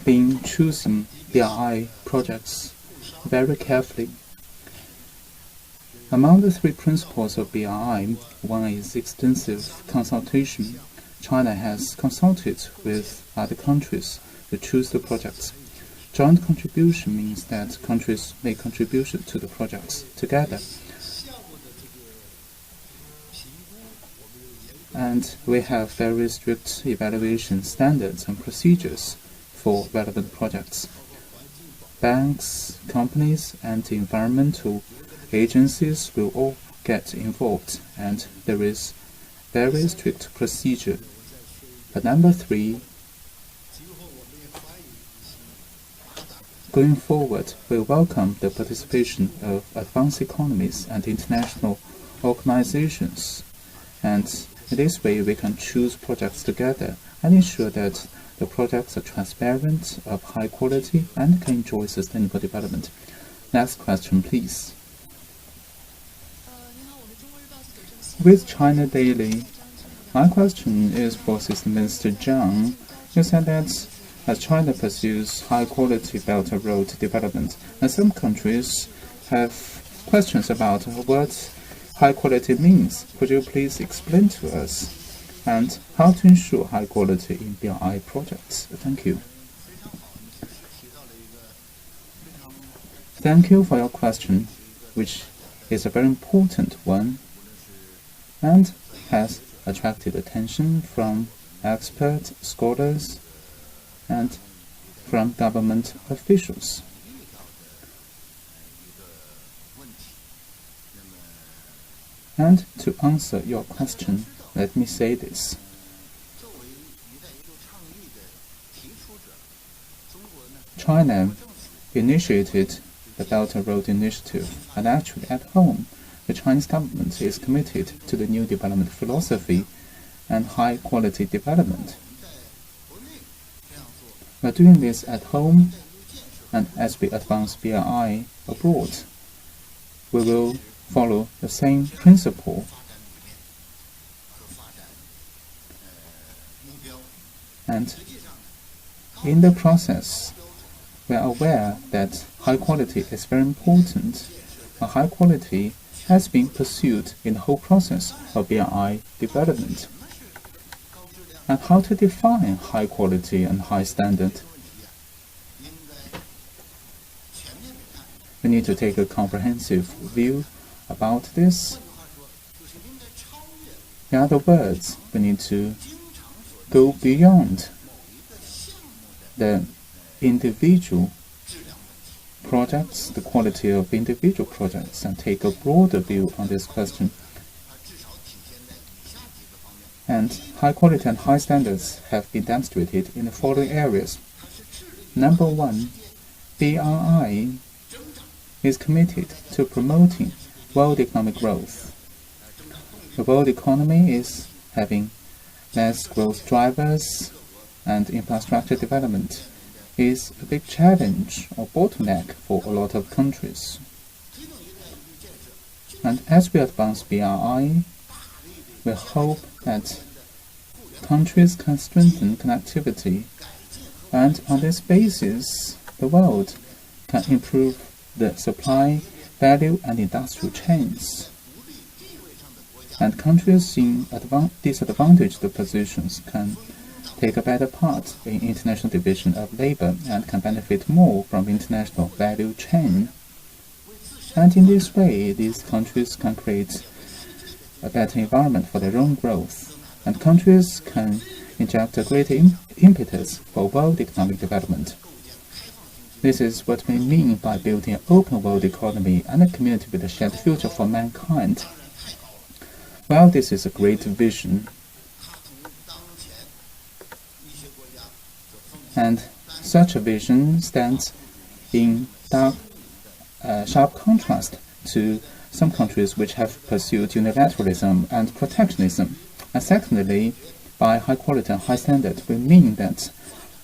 been choosing BRI projects very carefully. Among the three principles of BRI, one is extensive consultation. China has consulted with other countries to choose the projects. Joint contribution means that countries make contribution to the projects together. And we have very strict evaluation standards and procedures for relevant projects. Banks, companies, and environmental agencies will all get involved, and there is very strict procedure. But number three, going forward, we welcome the participation of advanced economies and international organizations, and in this way we can choose projects together and ensure that the projects are transparent, of high quality, and can enjoy sustainable development. Next question, please. With China Daily, my question is for Assistant Minister Zhang. You said that as China pursues high-quality Belt and Road development, and some countries have questions about what high quality means. Could you please explain to us and how to ensure high quality in BRI projects? Thank you. Thank you for your question, which is a very important one and has attracted attention from experts, scholars, and from government officials. And to answer your question, let me say this. China initiated the Belt and Road Initiative, and actually at home, the Chinese government is committed to the new development philosophy and high-quality development. We are doing this at home, and as we advance BRI abroad, we will follow the same principle. And in the process, we are aware that high quality is very important. And high quality has been pursued in the whole process of BRI development. And how to define high quality and high standard? We need to take a comprehensive view about this. In other words, we need to go beyond the individual projects, the quality of individual projects, and take a broader view on this question. And high quality and high standards have been demonstrated in the following areas. Number one, BRI is committed to promoting world economic growth. The world economy is having less growth drivers, and infrastructure development is a big challenge or bottleneck for a lot of countries. And as we advance BRI, we hope that countries can strengthen connectivity, and on this basis, the world can improve the supply, value, and industrial chains. And countries in disadvantaged positions can take a better part in international division of labor and can benefit more from international value chain. And in this way, these countries can create a better environment for their own growth, and countries can inject a greater impetus for world economic development. This is what we mean by building an open world economy and a community with a shared future for mankind. Well, this is a great vision. And such a vision stands in sharp contrast to some countries which have pursued unilateralism and protectionism. And secondly, by high quality and high standard, we mean that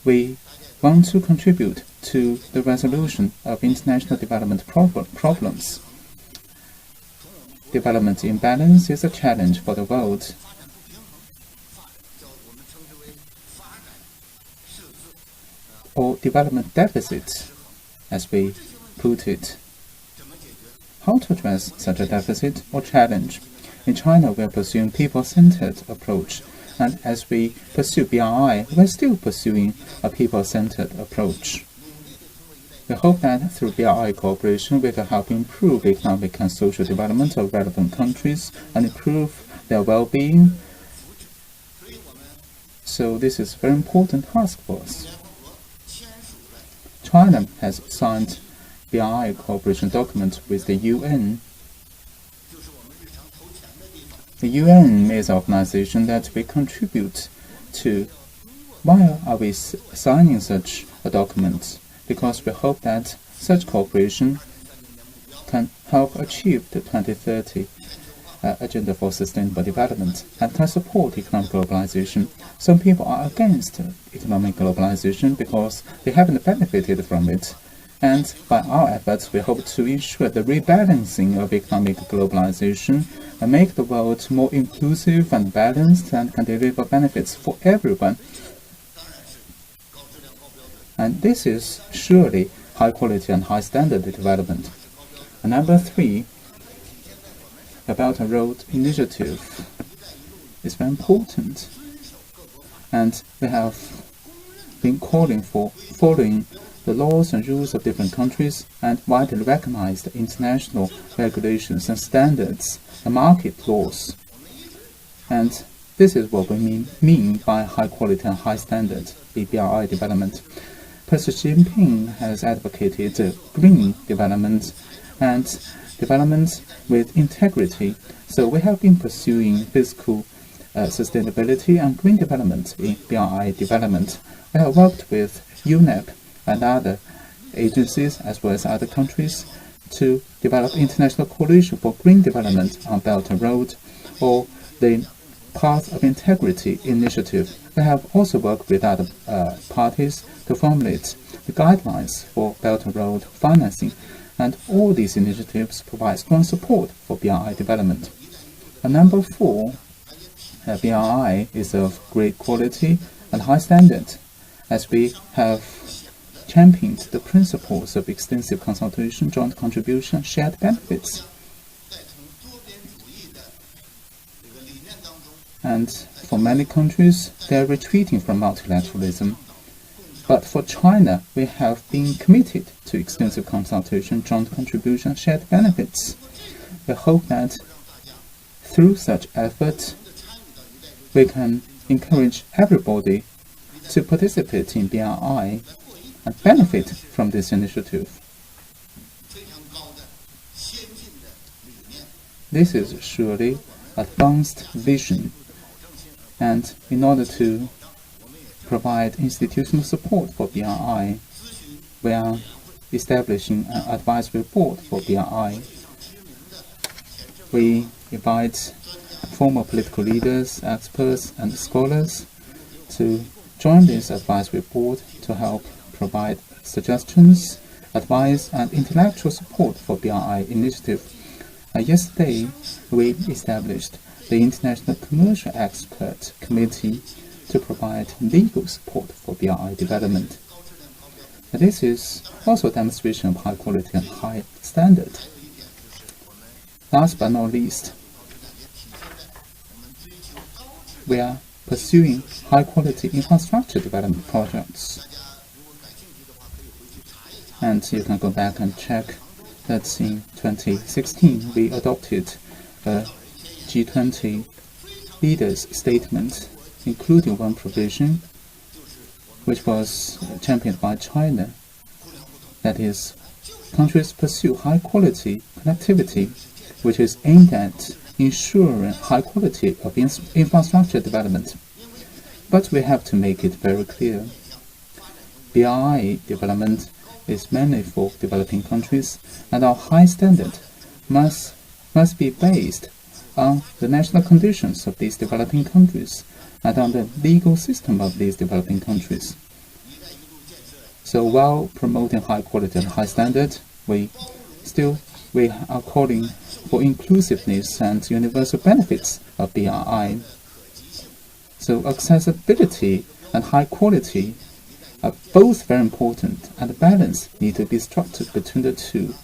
we want to contribute to the resolution of international development problems. Development imbalance is a challenge for the world. Or development deficit, as we put it. How to address such a deficit or challenge? In China, we are pursuing people-centered approach, and as we pursue BRI, we are still pursuing a people-centered approach. We hope that through BRI cooperation, we can help improve economic and social development of relevant countries and improve their well-being. So this is a very important task for us. China has signed BRI cooperation document with the UN. The UN is an organization that we contribute to. Why are we signing such a document? Because we hope that such cooperation can help achieve the 2030 Agenda for Sustainable Development and can support economic globalization. Some people are against economic globalization because they haven't benefited from it. And by our efforts, we hope to ensure the rebalancing of economic globalization and make the world more inclusive and balanced and can deliver benefits for everyone. And this is surely high quality and high standard development. And number 3, the Belt and Road Initiative is very important. And we have been calling for following the laws and rules of different countries and widely recognized international regulations and standards and market laws. And this is what we mean by high quality and high standard BRI development. President Xi Jinping has advocated green development and development with integrity. So we have been pursuing fiscal sustainability and green development in BRI development. We have worked with UNEP and other agencies as well as other countries to develop international coalition for green development on Belt and Road, or the Path of Integrity initiative. We have also worked with other parties to formulate the guidelines for Belt and Road financing, and all these initiatives provide strong support for BRI development. And number 4, BRI is of great quality and high standard, as we have championed the principles of extensive consultation, joint contribution, shared benefits. And for many countries, they are retreating from multilateralism. But for China, we have been committed to extensive consultation, joint contribution, shared benefits. We hope that through such efforts, we can encourage everybody to participate in BRI and benefit from this initiative. This is surely advanced vision, and in order to provide institutional support for BRI, we are establishing an advisory board for BRI. We invite former political leaders, experts, and scholars to join this advisory board to help provide suggestions, advice, and intellectual support for BRI initiative. Yesterday, we established the International Commercial Expert Committee to provide legal support for BRI development. This is also a demonstration of high quality and high standard. Last but not least, we are pursuing high quality infrastructure development projects. And you can go back and check that in 2016 we adopted a G20 leaders statement, including one provision which was championed by China, that is, countries pursue high quality connectivity, which is aimed at ensuring high quality of infrastructure development. But we have to make it very clear BRI development is mainly for developing countries, and our high standard must be based on the national conditions of these developing countries and on the legal system of these developing countries. So while promoting high quality and high standard, we are calling for inclusiveness and universal benefits of BRI. So accessibility and high quality are both very important, and the balance needs to be struck between the two,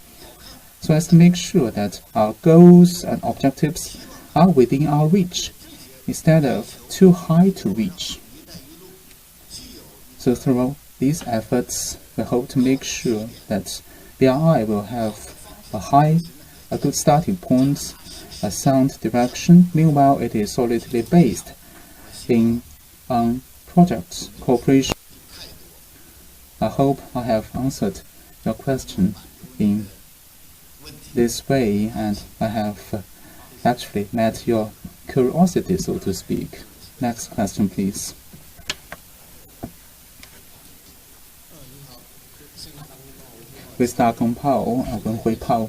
so as to make sure that our goals and objectives are within our reach, instead of too high to reach. So through these efforts, we hope to make sure that BRI will have a good starting point, a sound direction. Meanwhile, it is solidly based on projects, cooperation. I hope I have answered your question in this way, and I have actually met your curiosity, so to speak. Next question, please. Mr. Gong Pao, Wenhui Pao.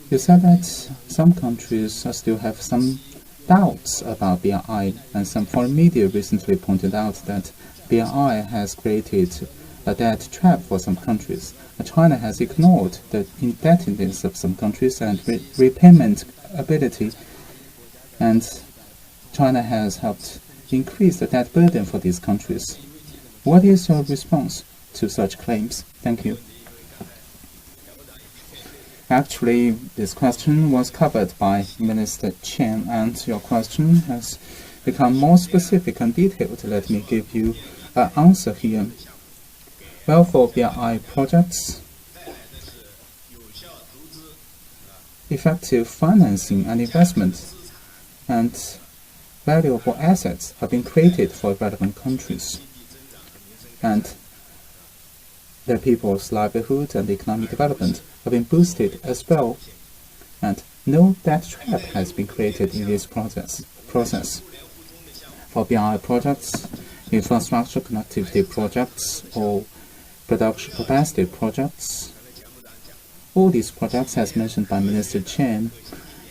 You said that some countries still have some doubts about BRI, and some foreign media recently pointed out that BRI has created a debt trap for some countries. China has ignored the indebtedness of some countries and repayment ability, and China has helped increase the debt burden for these countries. What is your response to such claims? Thank you. Actually, this question was covered by Minister Chen, and your question has become more specific and detailed. Let me give you an answer here. Well, for BRI projects, effective financing and investment and valuable assets have been created for relevant countries, and their people's livelihood and economic development have been boosted as well, and no debt trap has been created in this process. For BRI projects, infrastructure connectivity projects, or production capacity projects, all these projects, as mentioned by Minister Chen,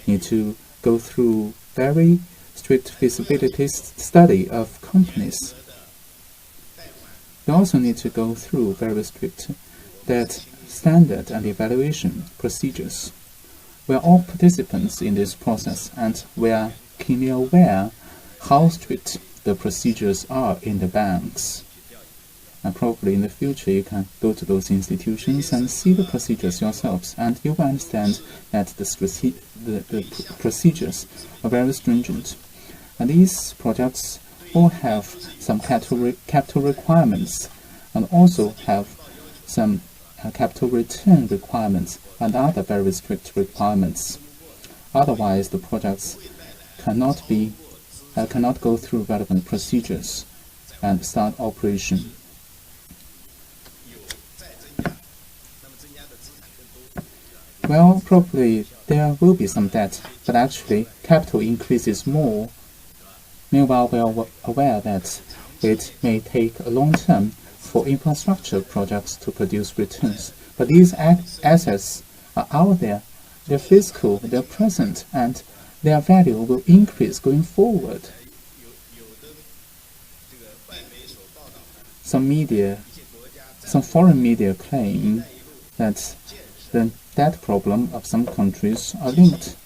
need to go through very strict feasibility study of companies. We also need to go through very strict debt standard and evaluation procedures. We are all participants in this process, and we are keenly aware how strict the procedures are in the banks. And probably in the future you can go to those institutions and see the procedures yourselves, and you will understand that the procedures are very stringent. And these projects all have some capital requirements, and also have some capital return requirements and other very strict requirements. Otherwise, the projects cannot go through relevant procedures and start operation. Well, probably there will be some debt, but actually capital increases more. Meanwhile, we are aware that it may take a long time for infrastructure projects to produce returns. But these assets are out there, they're physical, they're present, and their value will increase going forward. Some foreign media claim that the debt problem of some countries are linked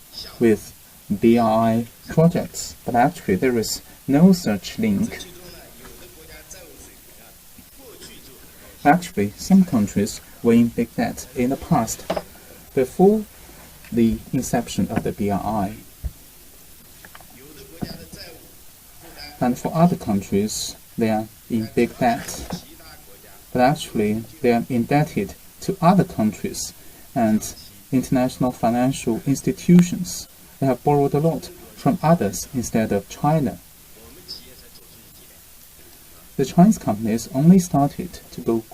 with BRI projects, but actually there is no such link. Actually, some countries were in big debt in the past, before the inception of the BRI. And for other countries, they are in big debt, but actually they are indebted to other countries and international financial institutions. They have borrowed a lot from others instead of China. The Chinese companies only started to go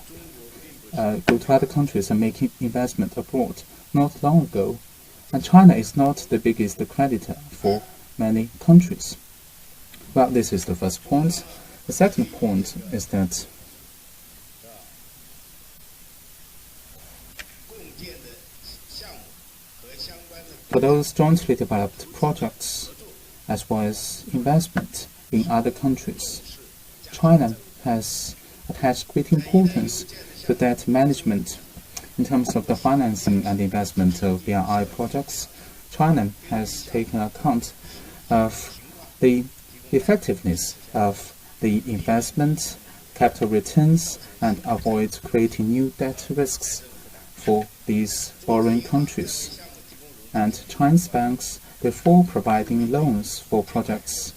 to other countries and make investment abroad not long ago, and China is not the biggest creditor for many countries. Well, this is the first point. The second point is that for those jointly developed projects as well as investment in other countries, China has attached great importance to debt management. In terms of the financing and investment of BRI projects, China has taken account of the effectiveness of the investment, capital returns, and avoid creating new debt risks for these borrowing countries. And Chinese banks, before providing loans for projects,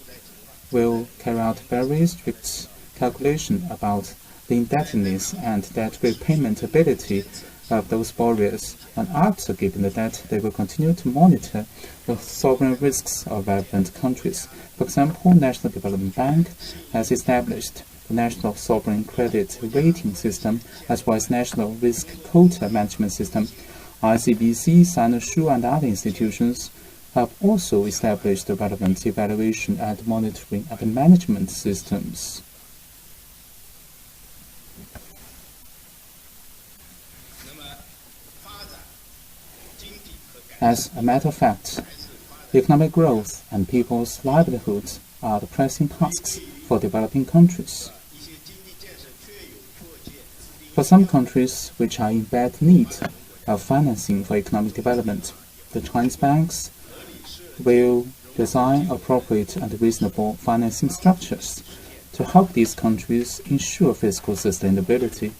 will carry out very strict calculation about the indebtedness and debt repayment ability of those borrowers, and after giving the debt, they will continue to monitor the sovereign risks of relevant countries. For example, National Development Bank has established the National Sovereign Credit Rating System as well as National Risk Quota Management System. ICBC, Sinosure, and other institutions have also established the relevant evaluation and monitoring and management systems. As a matter of fact, economic growth and people's livelihoods are the pressing tasks for developing countries. For some countries which are in bad need of financing for economic development, the Chinese banks will design appropriate and reasonable financing structures to help these countries ensure fiscal sustainability.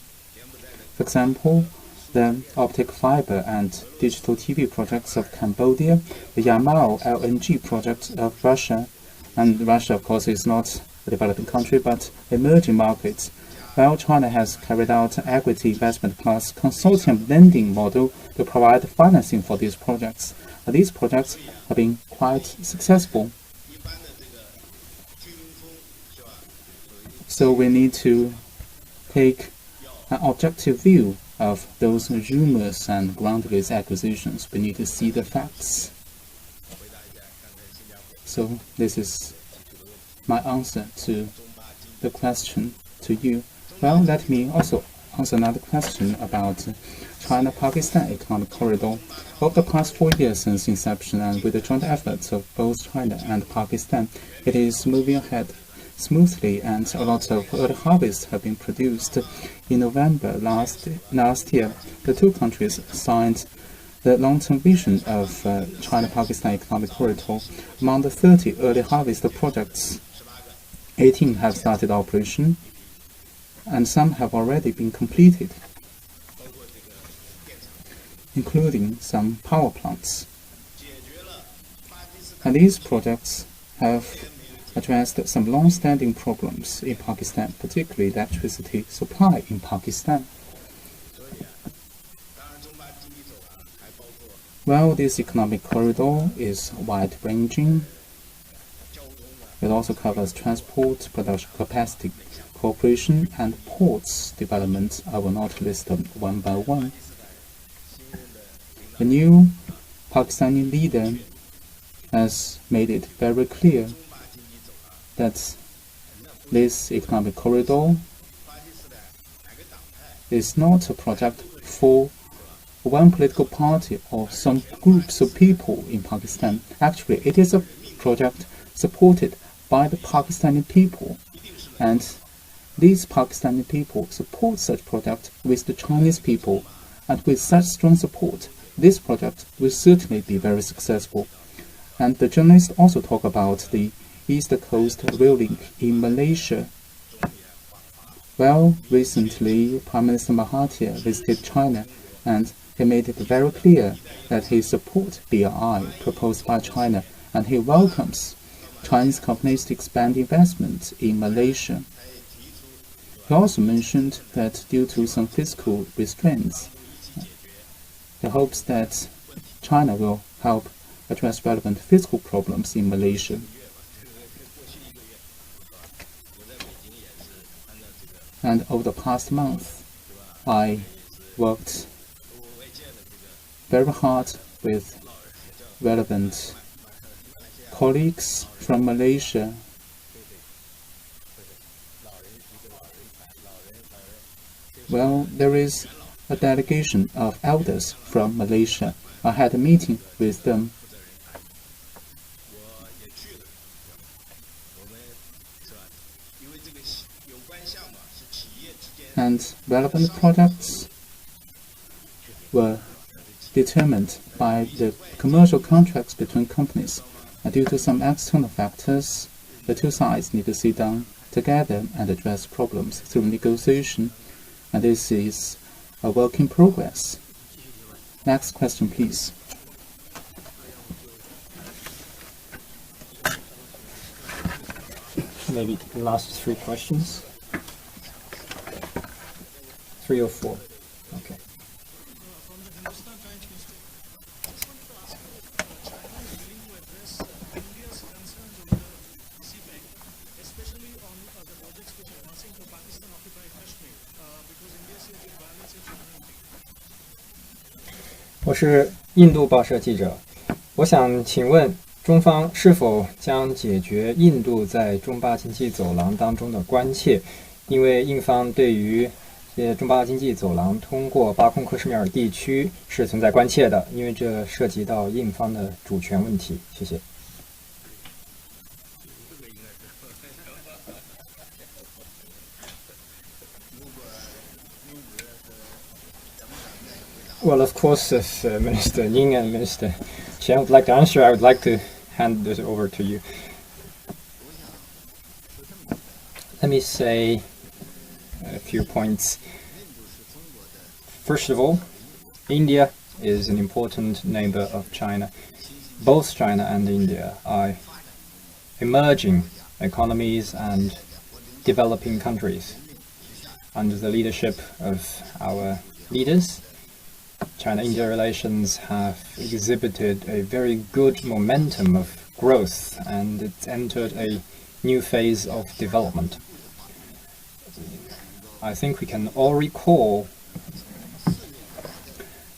For example, the optic fiber and digital TV projects of Cambodia, the Yamal LNG project of Russia, and Russia, of course, is not a developing country but emerging markets, while China has carried out equity investment plus consortium lending model to provide financing for these projects. These projects have been quite successful. So we need to take an objective view of those rumors and groundless accusations. We need to see the facts. So this is my answer to the question to you. Well, let me also answer another question about China-Pakistan economic corridor. Over the past 4 years since inception, and with the joint efforts of both China and Pakistan, it is moving ahead smoothly, and a lot of early harvests have been produced. In November last year, the two countries signed the long-term vision of China-Pakistan economic corridor. Among the 30 early harvest projects, 18 have started operation, and some have already been completed, including some power plants. And these projects have addressed some long-standing problems in Pakistan, particularly electricity supply in Pakistan. Well, this economic corridor is wide-ranging. It also covers transport, production capacity, cooperation, and ports development. I will not list them one by one. The new Pakistani leader has made it very clear that this economic corridor is not a project for one political party or some groups of people in Pakistan. Actually, it is a project supported by the Pakistani people, and these Pakistani people support such project with the Chinese people, and with such strong support, this project will certainly be very successful. And the journalists also talk about the East Coast Rail Link in Malaysia. Well, recently, Prime Minister Mahathir visited China, and he made it very clear that he supports BRI proposed by China, and he welcomes Chinese companies to expand investment in Malaysia. He also mentioned that due to some fiscal restraints, he hopes that China will help address relevant fiscal problems in Malaysia. And over the past month, I worked very hard with relevant colleagues from Malaysia Well, there is a delegation of elders from Malaysia. I had a meeting with them. And relevant products were determined by the commercial contracts between companies. And due to some external factors, the two sides need to sit down together and address problems through negotiation. And this is a work in progress. Next question, please. Maybe the last 3 questions. 3 or 4. Okay. From the Hindustan Times newspaper, I just wanted to ask you, China is willing to address India's concerns over the CPEC, especially on the projects which are passing to Pakistan-occupied Kashmir, because India says it violates its sovereignty. 我是印度报社记者，我想请问中方是否将解决印度在中巴经济走廊当中的关切？因为印方对于中巴经济走廊通过巴空克什米尔地区是存在关切的，因为这涉及到印方的主权问题。谢谢。Well, of course, if Minister Ying and Minister Chen would like to answer, I would like to hand this over to you. Let me say a few points. First of all, India is an important neighbor of China. Both China and India are emerging economies and developing countries. Under the leadership of our leaders, China-India relations have exhibited a very good momentum of growth, and it's entered a new phase of development. I think we can all recall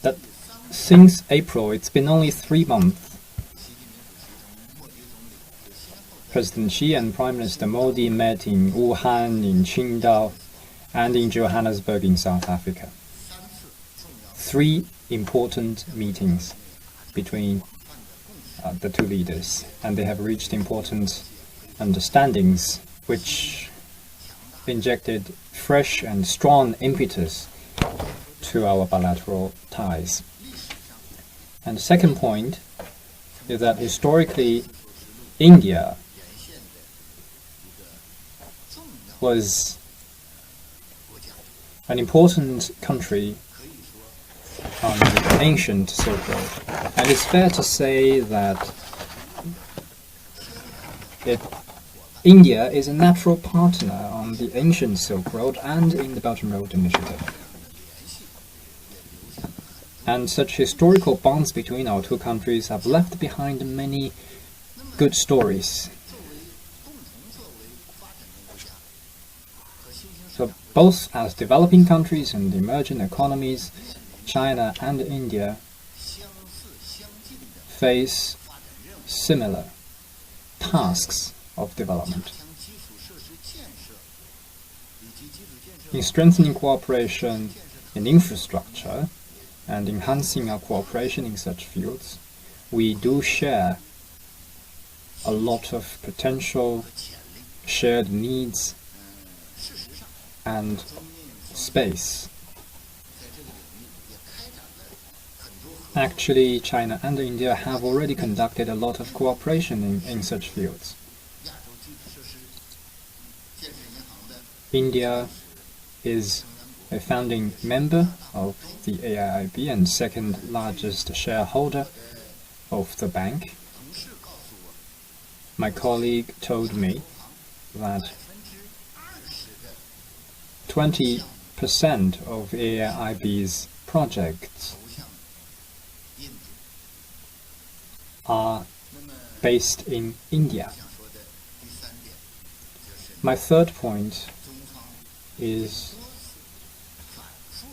that since April, it's been only 3 months, President Xi and Prime Minister Modi met in Wuhan, in Qingdao, and in Johannesburg in South Africa. 3 important meetings between the two leaders, and they have reached important understandings which injected fresh and strong impetus to our bilateral ties. And the second point is that historically India was an important country on the ancient Silk Road, and it's fair to say that India is a natural partner on the ancient Silk Road and in the Belt and Road Initiative. And such historical bonds between our two countries have left behind many good stories. So both as developing countries and emerging economies, China and India face similar tasks of development. In strengthening cooperation in infrastructure and enhancing our cooperation in such fields, we do share a lot of potential shared needs and space. Actually, China and India have already conducted a lot of cooperation in such fields. India is a founding member of the AIIB and second largest shareholder of the bank. My colleague told me that 20% of AIIB's projects are based in India. My third point is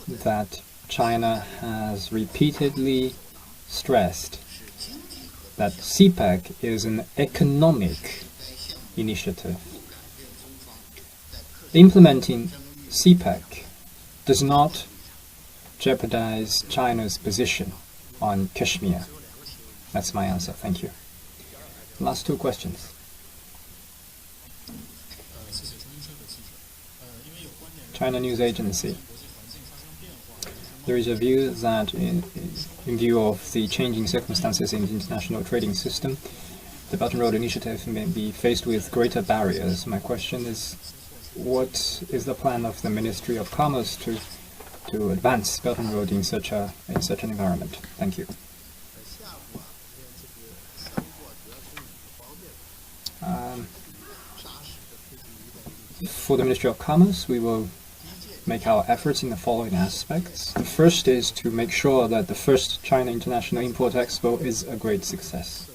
that China has repeatedly stressed that CPEC is an economic initiative. Implementing CPEC does not jeopardize China's position on Kashmir? That's my answer. Thank you. Last two questions. China News Agency. There is a view that in view of the changing circumstances in the international trading system, the Belt and Road Initiative may be faced with greater barriers. My question is, what is the plan of the Ministry of Commerce to advance Belt and Road in such an environment? Thank you. For the Ministry of Commerce, we will make our efforts in the following aspects. The first is to make sure that the first China International Import Expo is a great success.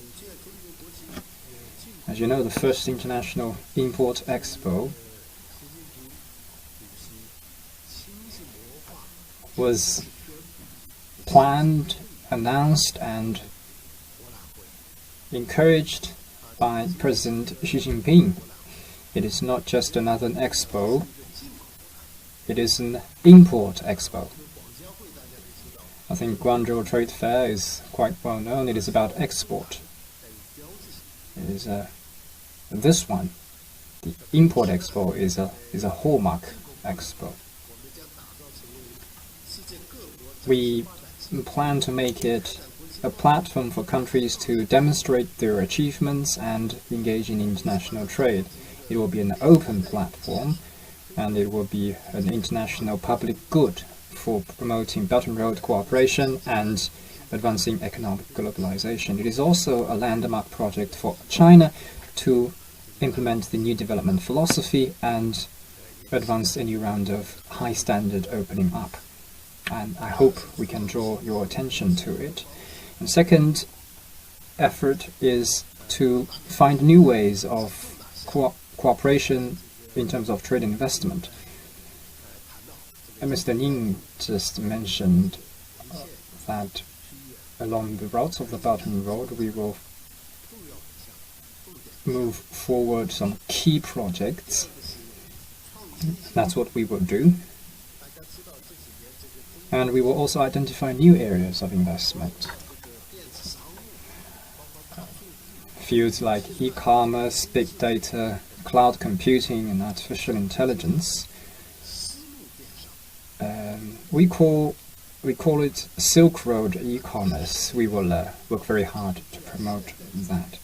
As you know, the first International Import Expo was planned, announced, and encouraged by President Xi Jinping. It is not just another expo, it is an import expo. I think Guangzhou Trade Fair is quite well known. It is about export. It is this one, the import expo, is a hallmark expo. We plan to make it a platform for countries to demonstrate their achievements and engage in international trade. It will be an open platform, and it will be an international public good for promoting Belt and Road cooperation and advancing economic globalization. It is also a landmark project for China to implement the new development philosophy and advance a new round of high standard opening up. And I hope we can draw your attention to it. And second effort is to find new ways of cooperation in terms of trade and investment. And Mr. Ning just mentioned that along the routes of the Belt and Road, we will move forward some key projects. That's what we will do. And we will also identify new areas of investment. Fields like e-commerce, big data, cloud computing, and artificial intelligence. We call it Silk Road e-commerce. We will work very hard to promote that.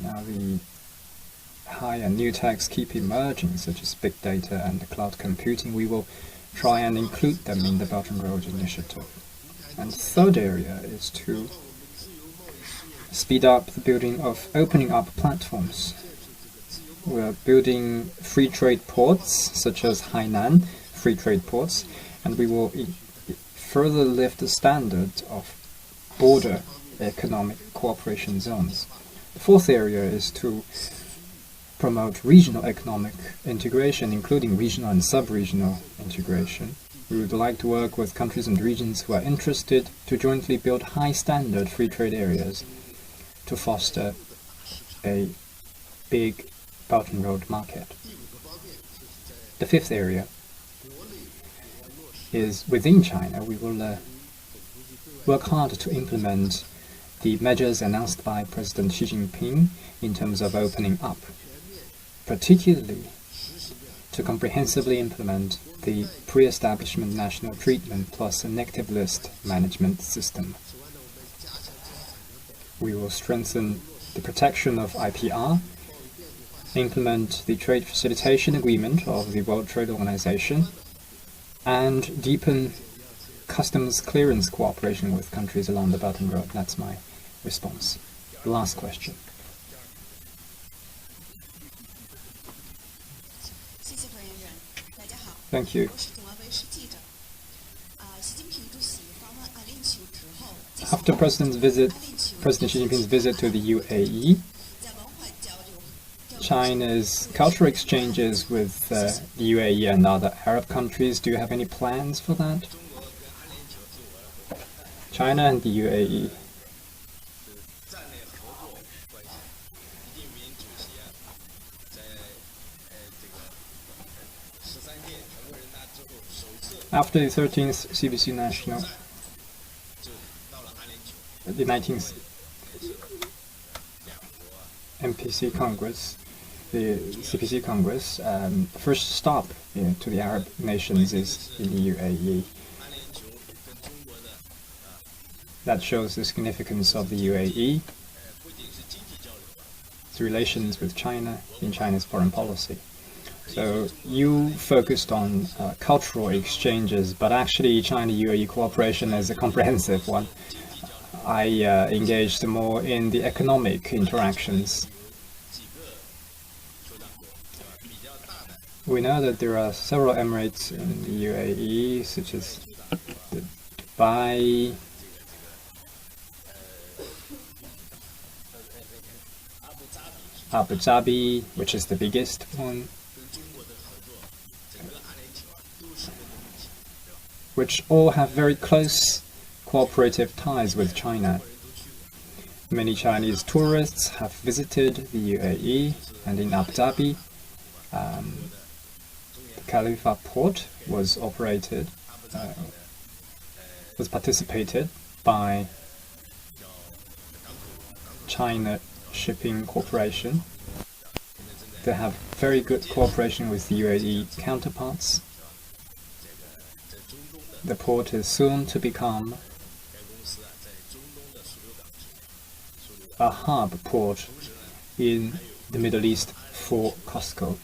Now the high and new techs keep emerging, such as big data and cloud computing. We will try and include them in the Belt and Road Initiative. And the third area is to speed up the building of opening up platforms. We are building free trade ports, such as Hainan free trade ports, and we will further lift the standard of border economic cooperation zones. The fourth area is to promote regional economic integration, including regional and sub-regional integration. We would like to work with countries and regions who are interested to jointly build high-standard free trade areas to foster a big Belt and Road market. The fifth area is within China. We will work hard to implement the measures announced by President Xi Jinping in terms of opening up, particularly to comprehensively implement the pre-establishment national treatment plus a negative list management system. We will strengthen the protection of IPR, implement the trade facilitation agreement of the World Trade Organization, and deepen customs clearance cooperation with countries along the Belt and Road. That's my response. Last question. Thank you. After President Xi Jinping's visit to the UAE, China's cultural exchanges with the UAE and other Arab countries, do you have any plans for that? China and the UAE. After the 13th CPC National, the 19th MPC Congress, the CPC Congress, first stop to the Arab nations is in the UAE. That shows the significance of the UAE, its relations with China in China's foreign policy. So you focused on cultural exchanges, but actually China-UAE cooperation is a comprehensive one. I engaged more in the economic interactions. We know that there are several emirates in the UAE, such as Dubai, Abu Dhabi, which is the biggest one, which all have very close cooperative ties with China. Many Chinese tourists have visited the UAE, and in Abu Dhabi, the Khalifa port was participated by China Shipping Corporation. They have very good cooperation with the UAE counterparts. The port is soon to become a hub port in the Middle East for COSCO.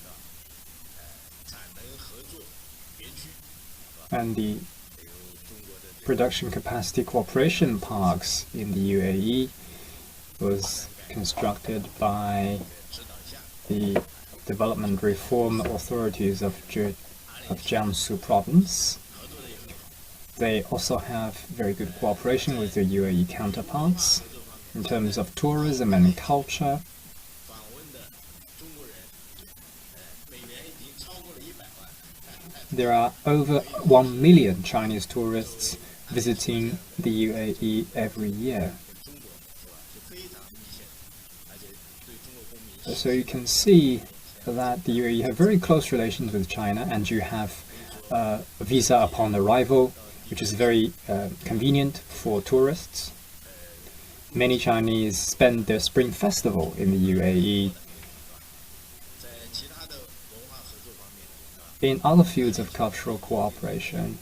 And the production capacity cooperation parks in the UAE was constructed by the development reform authorities of Jiangsu province. They also have very good cooperation with their UAE counterparts in terms of tourism and culture. There are over 1 million Chinese tourists visiting the UAE every year. So you can see that the UAE have very close relations with China, and you have a visa upon arrival, which is very convenient for tourists. Many Chinese spend their Spring Festival in the UAE. In other fields of cultural cooperation,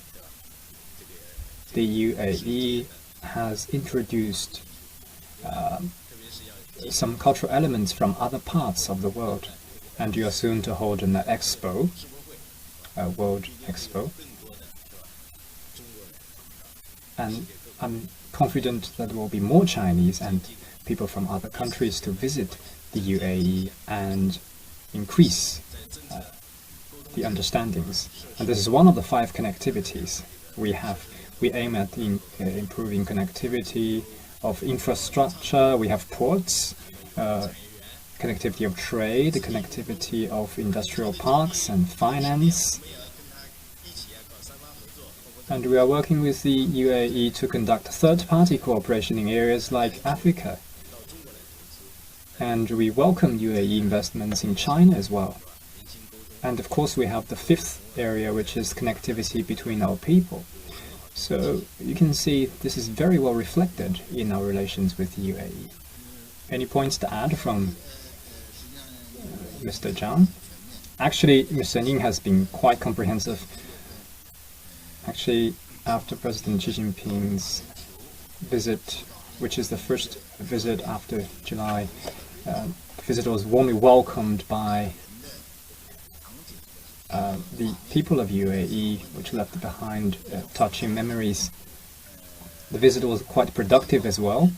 the UAE has introduced some cultural elements from other parts of the world, and you are soon to hold an expo, a World Expo. And I'm confident that there will be more Chinese and people from other countries to visit the UAE and increase the understandings. And this is one of the 5 connectivities we have. We aim at improving connectivity of infrastructure. We have ports, connectivity of trade, connectivity of industrial parks and finance. And we are working with the UAE to conduct third-party cooperation in areas like Africa. And we welcome UAE investments in China as well. And of course we have the 5th area, which is connectivity between our people. So you can see this is very well reflected in our relations with the UAE. Any points to add from Mr. Zhang? Actually, Mr. Ning has been quite comprehensive. Actually, after President Xi Jinping's visit, which is the first visit after July, the visit was warmly welcomed by the people of UAE, which left behind touching memories. The visit was quite productive as well,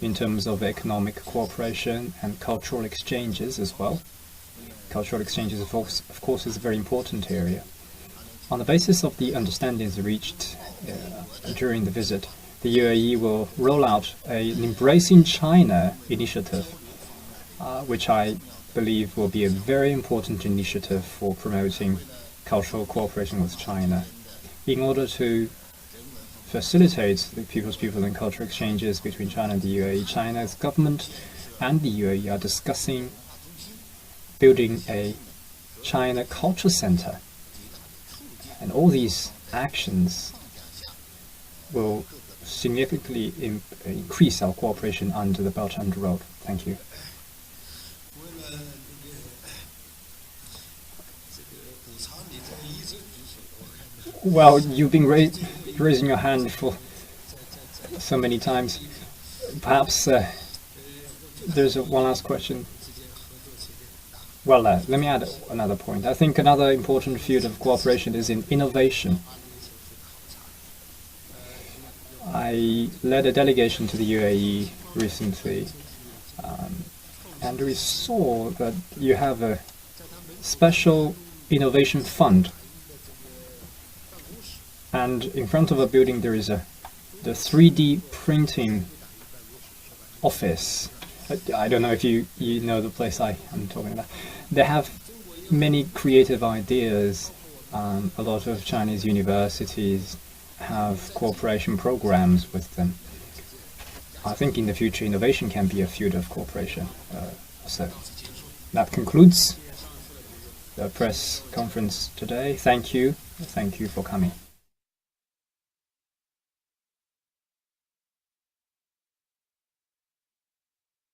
in terms of economic cooperation and cultural exchanges as well. Cultural exchanges, of course, is a very important area. On the basis of the understandings reached during the visit, the UAE will roll out an Embracing China initiative, which I believe will be a very important initiative for promoting cultural cooperation with China. In order to facilitate the people's people and cultural exchanges between China and the UAE, China's government and the UAE are discussing building a China Culture Center. And all these actions will significantly increase our cooperation under the Belt and Road. Thank you. Well, you've been raising your hand for so many times. Perhaps there's one last question. Well, let me add another point. I think another important field of cooperation is in innovation. I led a delegation to the UAE recently, and we saw that you have a special innovation fund. And in front of a building there is the 3D printing office. I don't know if you know the place I'm talking about. They have many creative ideas. A lot of Chinese universities have cooperation programs with them. I think in the future innovation can be a field of cooperation. So that concludes the press conference today. Thank you for coming.